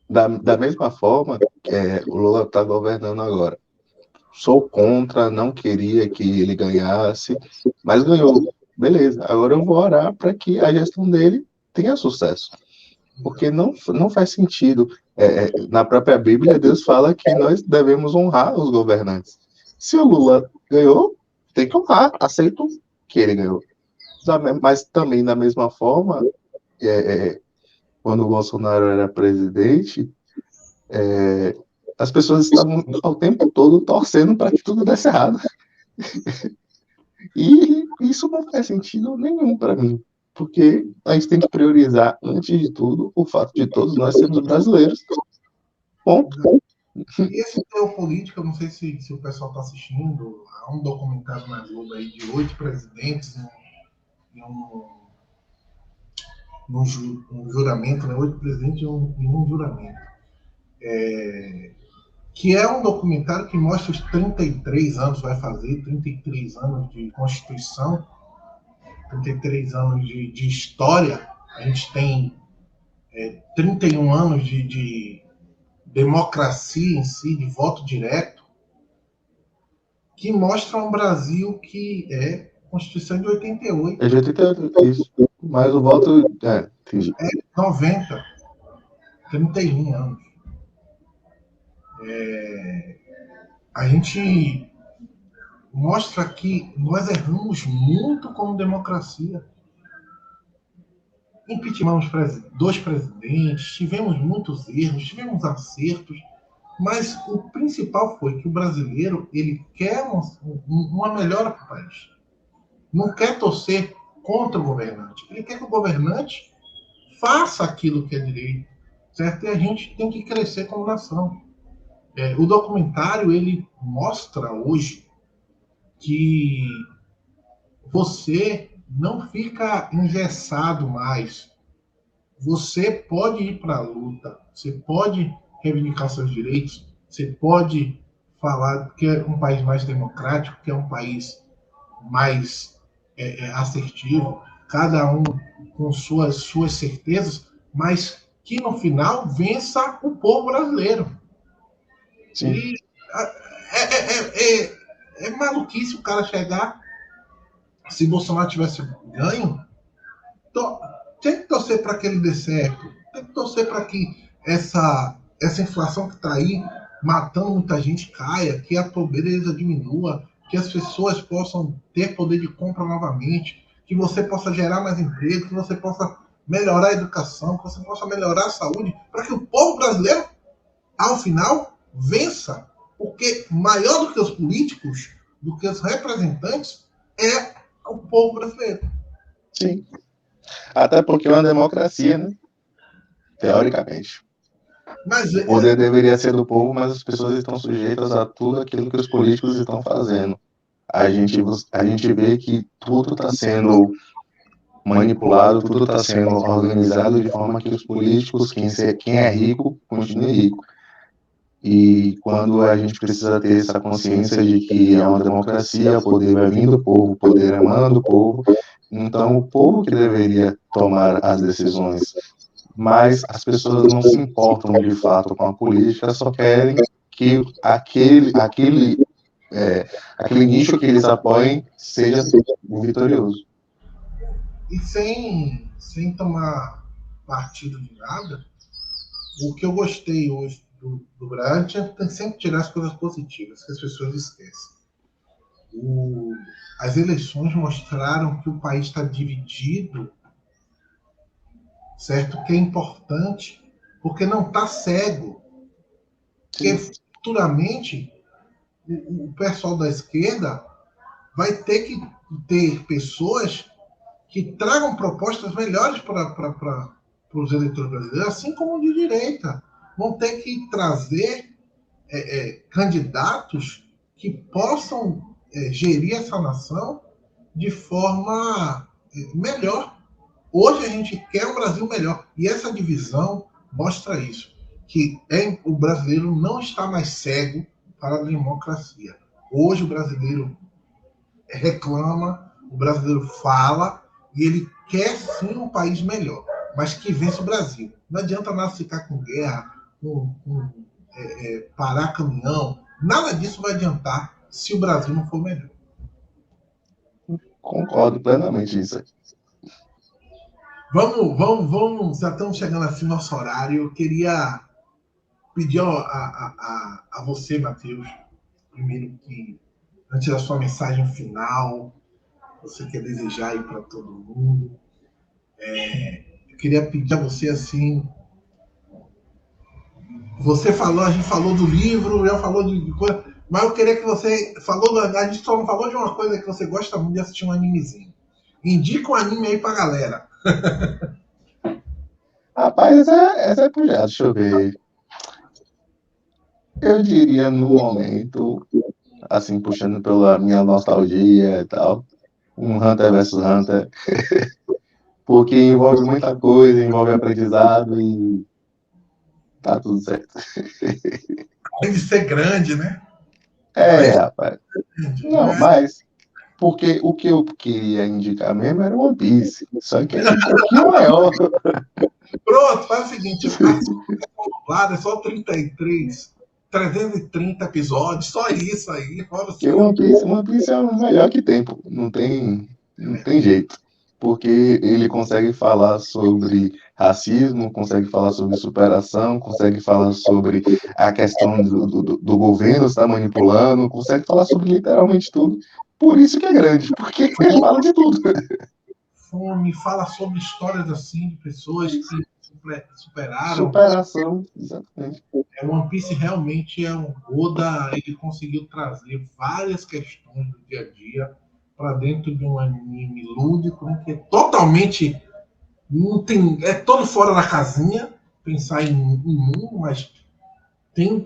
da mesma forma que o Lula está governando agora. Sou contra, não queria que ele ganhasse, mas ganhou. Beleza, agora eu vou orar para que a gestão dele tenha sucesso. Porque não faz sentido. Na própria Bíblia, Deus fala que nós devemos honrar os governantes. Se o Lula ganhou, tem que honrar. Aceito que ele ganhou. Mas também, da mesma forma, quando o Bolsonaro era presidente, as pessoas estavam ao tempo todo torcendo para que tudo desse errado. E isso não faz sentido nenhum para mim. Porque a gente tem que priorizar, antes de tudo, o fato de todos nós sermos brasileiros. Ponto. E esse Teopolítica, eu não sei se o pessoal está assistindo, há um documentário na Globo aí de 8 presidentes em um juramento, né? 8 presidentes em um juramento. Que é um documentário que mostra os 33 anos, vai fazer 33 anos de Constituição, 33 anos de história. A gente tem 31 anos de democracia em si, de voto direto, que mostra um Brasil que é Constituição de 88. É de 88, isso. Mas o voto... entendi. 90. 31 anos. A gente mostra que nós erramos muito como democracia. Impeachmentamos 2 presidentes, tivemos muitos erros, tivemos acertos, mas o principal foi que o brasileiro ele quer uma melhora para o país. Não quer torcer contra o governante. Ele quer que o governante faça aquilo que é direito, certo? E a gente tem que crescer como nação. O documentário ele mostra hoje que você não fica engessado mais. Você pode ir para a luta, você pode reivindicar seus direitos, você pode falar que é um país mais democrático, que é um país mais assertivo, cada um com suas certezas, mas que no final vença o povo brasileiro. Sim. E é maluquice o cara chegar. Se Bolsonaro tivesse ganho, tem que torcer para que ele dê certo. Tem que torcer para que essa inflação que está aí matando muita gente caia, que a pobreza diminua, que as pessoas possam ter poder de compra novamente, que você possa gerar mais emprego, que você possa melhorar a educação, que você possa melhorar a saúde, para que o povo brasileiro, ao final, vença. Porque maior do que os políticos, do que os representantes, é o povo brasileiro. Sim. Até porque é uma democracia, né? Teoricamente. Mas o poder deveria ser do povo, mas as pessoas estão sujeitas a tudo aquilo que os políticos estão fazendo. A gente vê que tudo está sendo manipulado, tudo está sendo organizado de forma que os políticos, quem é rico, continue rico. E quando a gente precisa ter essa consciência de que é uma democracia, o poder vai vir do povo, o poder emana do povo, então o povo que deveria tomar as decisões. Mas as pessoas não se importam de fato com a política, só querem que aquele nicho que eles apoiem seja vitorioso. E sem tomar partido de nada, o que eu gostei hoje do Brasil é sempre tirar as coisas positivas, que as pessoas esquecem. As eleições mostraram que o país está dividido, certo? Que é importante, porque não está cego. Porque futuramente o pessoal da esquerda vai ter que ter pessoas que tragam propostas melhores para os eleitores brasileiros, assim como de direita. Vão ter que trazer candidatos que possam gerir essa nação de forma melhor. Hoje a gente quer um Brasil melhor. E essa divisão mostra isso, que o brasileiro não está mais cego para a democracia. Hoje o brasileiro reclama, o brasileiro fala, e ele quer sim um país melhor, mas que vença o Brasil. Não adianta nada ficar com guerra, parar caminhão, nada disso vai adiantar se o Brasil não for melhor. Concordo plenamente nisso. Vamos, já estamos chegando assim no nosso horário. Eu queria pedir a você, Matheus, primeiro que, antes da sua mensagem final, você quer desejar aí para todo mundo. Eu queria pedir a você assim. Você falou, a gente falou do livro, já falou de coisa, mas eu queria que você falou, a gente só não falou de uma coisa que você gosta muito de assistir um animezinho. Indica um anime aí pra galera. Rapaz, essa é puxada, deixa eu ver. Eu diria no momento, assim, puxando pela minha nostalgia e tal, um Hunter vs Hunter, porque envolve muita coisa, envolve aprendizado e tá tudo certo. Além de ser grande, né? Rapaz. Não, mas porque o que eu queria indicar mesmo era One Piece, só que é um pouquinho maior. Pronto, faz o seguinte, a dublada é só 330 episódios, só isso aí. Porque One Piece é o melhor que tem, pô. Não tem jeito. Porque ele consegue falar sobre racismo, consegue falar sobre superação, consegue falar sobre a questão do governo estar manipulando, consegue falar sobre literalmente tudo. Por isso que é grande, porque ele fala de tudo. Me fala sobre histórias assim de pessoas que superaram. Superação, exatamente. One Piece realmente é um Oda, ele conseguiu trazer várias questões do dia a dia para dentro de um anime lúdico, né, que é totalmente não tem, é todo fora da casinha, pensar em mundo, mas tem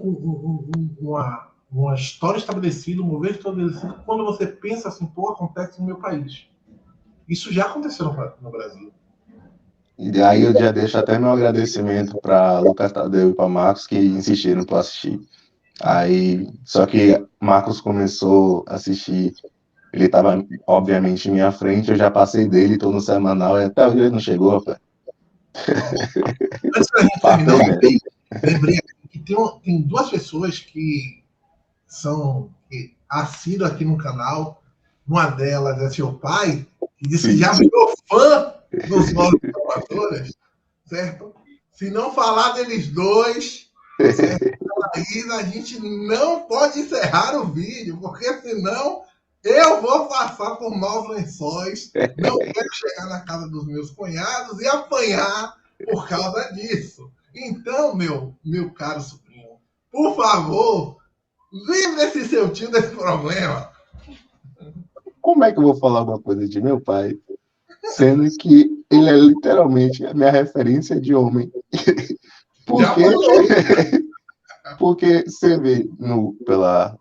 uma história estabelecida, um governo estabelecido. Quando você pensa assim, pô, acontece no meu país. Isso já aconteceu no Brasil. E aí eu já deixo até meu agradecimento para Lucas Tadeu e para Marcos que insistiram para assistir. Aí, só que Marcos começou a assistir, ele estava obviamente em minha frente, eu já passei dele, tô no semanal, e até hoje ele não chegou, rapaz. Antes da gente terminar, lembrei que tem duas pessoas que são assíduas aqui no canal. Uma delas é seu pai, que disse que já virou fã dos nossos inovadores, certo? Se não falar deles dois, certo? Aí a gente não pode encerrar o vídeo, porque senão eu vou passar por maus lençóis. Não quero chegar na casa dos meus cunhados e apanhar por causa disso. Então, meu caro sobrinho, por favor, livre-se seu tio desse problema. Como é que eu vou falar uma coisa de meu pai, sendo que ele é literalmente a minha referência de homem? Porque você vê pela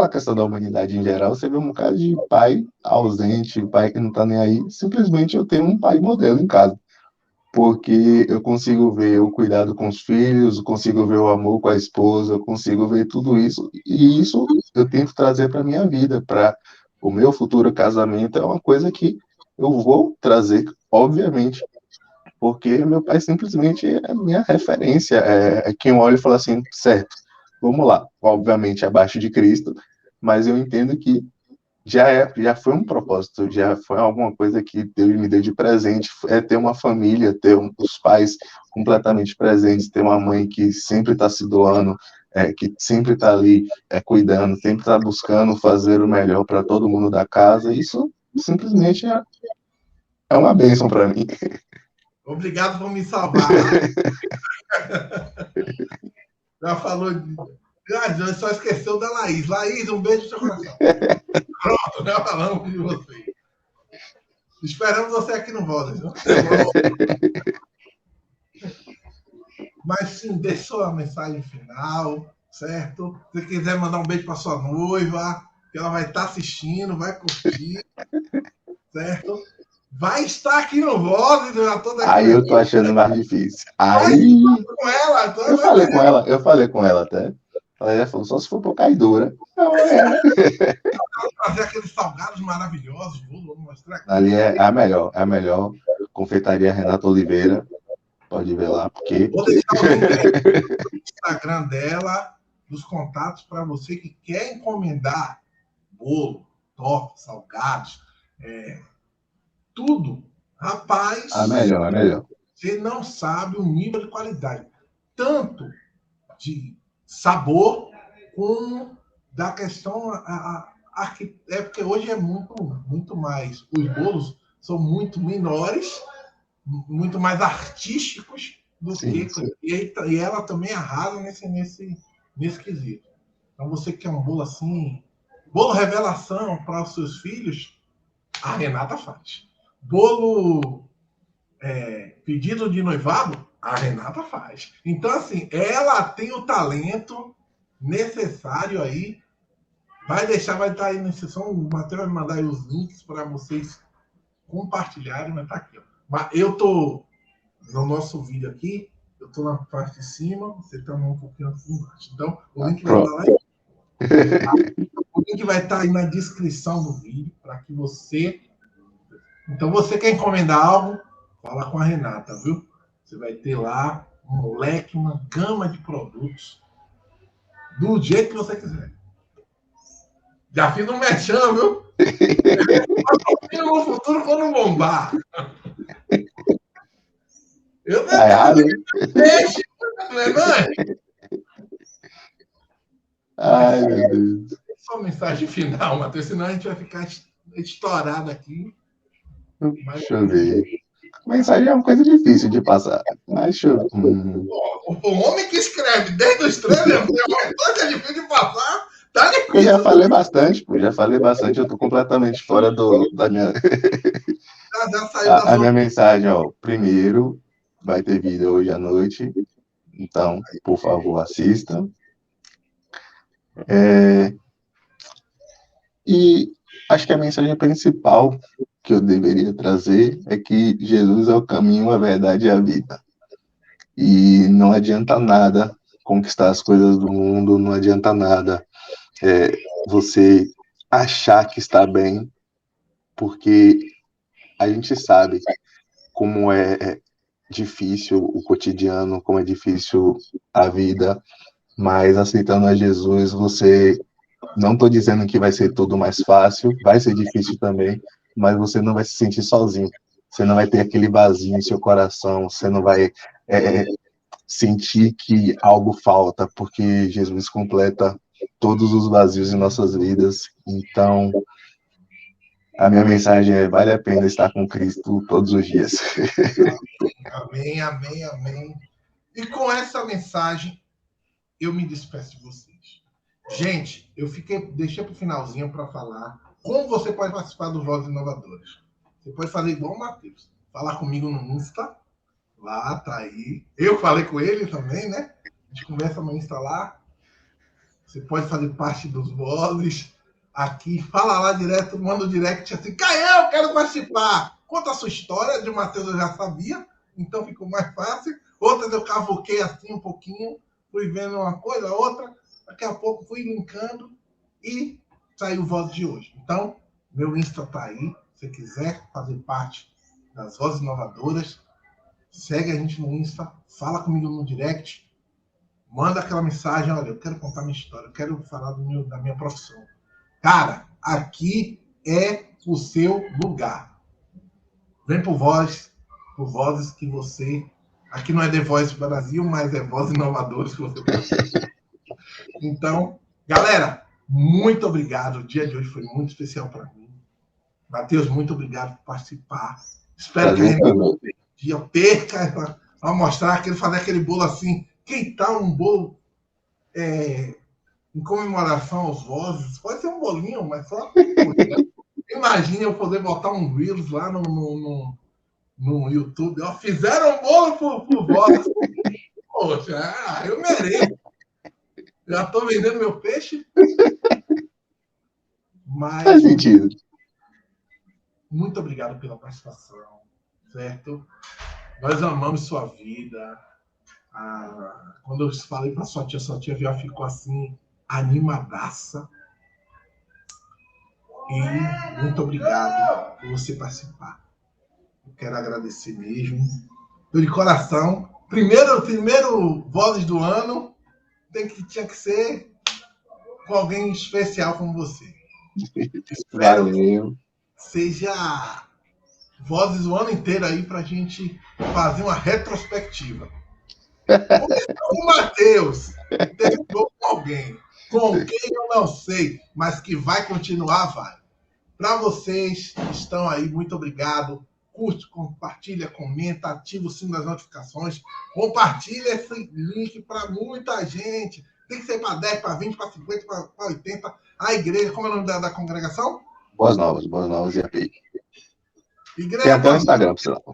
questão da humanidade em geral, você vê um bocado de pai ausente, pai que não tá nem aí. Simplesmente eu tenho um pai modelo em casa. Porque eu consigo ver o cuidado com os filhos, eu consigo ver o amor com a esposa, eu consigo ver tudo isso. E isso eu tento trazer para minha vida, para o meu futuro casamento. É uma coisa que eu vou trazer, obviamente, porque meu pai simplesmente é a minha referência. É quem olha e fala assim, certo, vamos lá. Obviamente abaixo de Cristo, mas eu entendo que já foi um propósito, já foi alguma coisa que Deus me deu de presente, é ter uma família, ter os pais completamente presentes, ter uma mãe que sempre está se doando, que sempre está ali cuidando, sempre está buscando fazer o melhor para todo mundo da casa. Isso simplesmente é uma bênção para mim. Obrigado por me salvar. Já falou de... só esqueceu da Laís. Laís, um beijo no seu coração. Pronto, já falamos de você. Esperamos você aqui no Voz. Mas sim, deixe sua mensagem final, certo? Se você quiser mandar um beijo para sua noiva, que ela vai estar assistindo, vai curtir, certo? Vai estar aqui no Voz. Aí eu tô achando mais difícil. Aí... com ela, eu falei com ela até. Ela falou, só se for por caidura. Não, é. Fazer aqueles salgados maravilhosos, vou mostrar aqui. Ali é a melhor, é a melhor. Confeitaria Renata Oliveira. Pode ver lá, porque. Vou deixar o link do Instagram dela, dos contatos para você que quer encomendar bolo, torta, salgados, tudo. Rapaz, A melhor, a melhor. você não sabe o nível de qualidade. Tanto de sabor, como da questão. É porque hoje é muito mais. Os bolos são muito menores, muito mais artísticos do Sim, que. sim. E ela também arrasa nesse quesito. Então, você quer um bolo assim, bolo revelação para os seus filhos, a Renata faz. Bolo pedido de noivado, a Renata faz. Então, assim, ela tem o talento necessário aí. Vai estar aí na sessão. O Matheus vai mandar aí os links para vocês compartilharem, mas tá aqui, ó. Mas eu tô no nosso vídeo aqui, eu tô na parte de cima, você tá um pouquinho aqui embaixo. Então, o link vai estar lá. O link vai estar aí na descrição do vídeo para que você. Então, você quer encomendar algo, fala com a Renata, viu? Você vai ter lá um leque, uma gama de produtos do jeito que você quiser. Já fiz um merchan, viu? No futuro, quando bombar. Eu não Tá errado? peixe, não é, mãe? Ai, meu Deus. Só mensagem final, Matheus, senão a gente vai ficar estourado aqui. Mas, Deixa eu ver. Mensagem é uma coisa difícil de passar. Mas deixa eu. o homem que escreve desde o estranho, é coisa difícil de passar, tá Eu já difícil. falei bastante, pô, já falei bastante. Eu tô completamente fora da minha. Já saiu da A sua. minha mensagem, ó. Primeiro, vai ter vídeo hoje à noite. Então, por favor, assista. E acho que a mensagem principal que eu deveria trazer é que Jesus é o caminho, a verdade e a vida. E não adianta nada conquistar as coisas do mundo, não adianta nada você achar que está bem, porque a gente sabe como é difícil o cotidiano, como é difícil a vida, mas aceitando a Jesus, você, não estou dizendo que vai ser tudo mais fácil, vai ser difícil também, mas você não vai se sentir sozinho, você não vai ter aquele vazio em seu coração, você não vai sentir que algo falta, porque Jesus completa todos os vazios em nossas vidas. Então, a minha mensagem é: vale a pena estar com Cristo todos os dias. Amém, amém, amém. E com essa mensagem, eu me despeço de vocês. Gente, deixei para o finalzinho para falar como você pode participar do Vozes Inovadoras. Você pode fazer igual o Matheus. Falar comigo no Insta. Lá, tá aí. Eu falei com ele também, né? A gente conversa no Insta lá. Você pode fazer parte dos Vozes. Aqui, fala lá direto, manda o direct assim, Caio, eu quero participar. Conta a sua história, de Matheus eu já sabia, então ficou mais fácil. Outras eu cavoquei assim um pouquinho, fui vendo uma coisa, outra, daqui a pouco fui linkando e saiu o Voz de hoje. Então, meu Insta tá aí, se você quiser fazer parte das Vozes Inovadoras, segue a gente no Insta, fala comigo no direct, manda aquela mensagem, olha, eu quero contar minha história, eu quero falar da minha profissão. Cara, aqui é o seu lugar. Vem por vozes que você... Aqui não é The Voice Brasil, mas é Vozes Inovadoras que você pode. Então, galera, muito obrigado. O dia de hoje foi muito especial para mim. Matheus, muito obrigado por participar. Espero que a gente perca para mostrar, fazer aquele bolo assim. Quem tá um bolo em comemoração aos vozes? Pode ser um bolinho, mas só... Imagina eu poder botar um Reels lá no YouTube. Ó, fizeram um bolo por vozes. Poxa, eu mereço. Já estou vendendo meu peixe. Mas Faz sentido. muito obrigado pela participação, certo? Nós amamos sua vida. Quando eu falei para sua tia já ficou assim, animadaça. E muito obrigado por você participar. Eu quero agradecer mesmo. De coração. Primeiro Vozes do Ano tinha que ser com alguém especial como você. Espero Valeu. que seja Vozes o ano inteiro aí para a gente fazer uma retrospectiva. O Matheus terminou com alguém, com quem eu não sei, mas que vai continuar, vai. Para vocês que estão aí, muito obrigado. Curte, compartilha, comenta, ativa o sino das notificações. Compartilha esse link para muita gente. Tem que ser para 10, para 20, para 50, para 80. A igreja, como é o nome da congregação? Boas Novas e API. Igreja Tem até o Instagram, por sinal.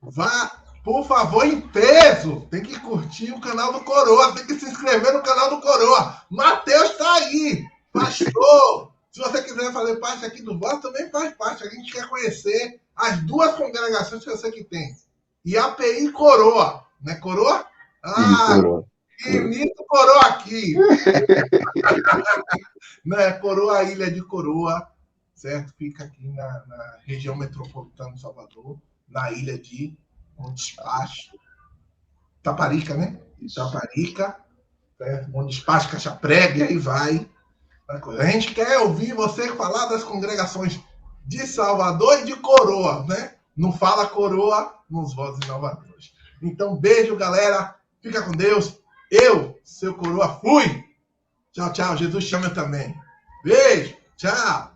Vá, por favor, em peso. Tem que curtir o canal do Coroa. Tem que se inscrever no canal do Coroa. Matheus está aí. Pastor. Se você quiser fazer parte aqui do Voz, também faz parte. A gente quer conhecer as duas congregações que eu sei que tem. E API e Coroa. Não é Coroa? Coroa. Imito Coroa aqui. Não, é Coroa, Ilha de Coroa. Certo? Fica aqui na região metropolitana de Salvador. Na ilha de Monte Despacho. Taparica, né? Taparica. Monte Despacho, Caixa Prega, e aí vai. A gente quer ouvir você falar das congregações de Salvador e de Coroa, né? Não fala Coroa nos Vozes Inovadores. Então, beijo, galera. Fica com Deus. Eu, seu Coroa, fui. Tchau, tchau. Jesus chama também. Beijo. Tchau.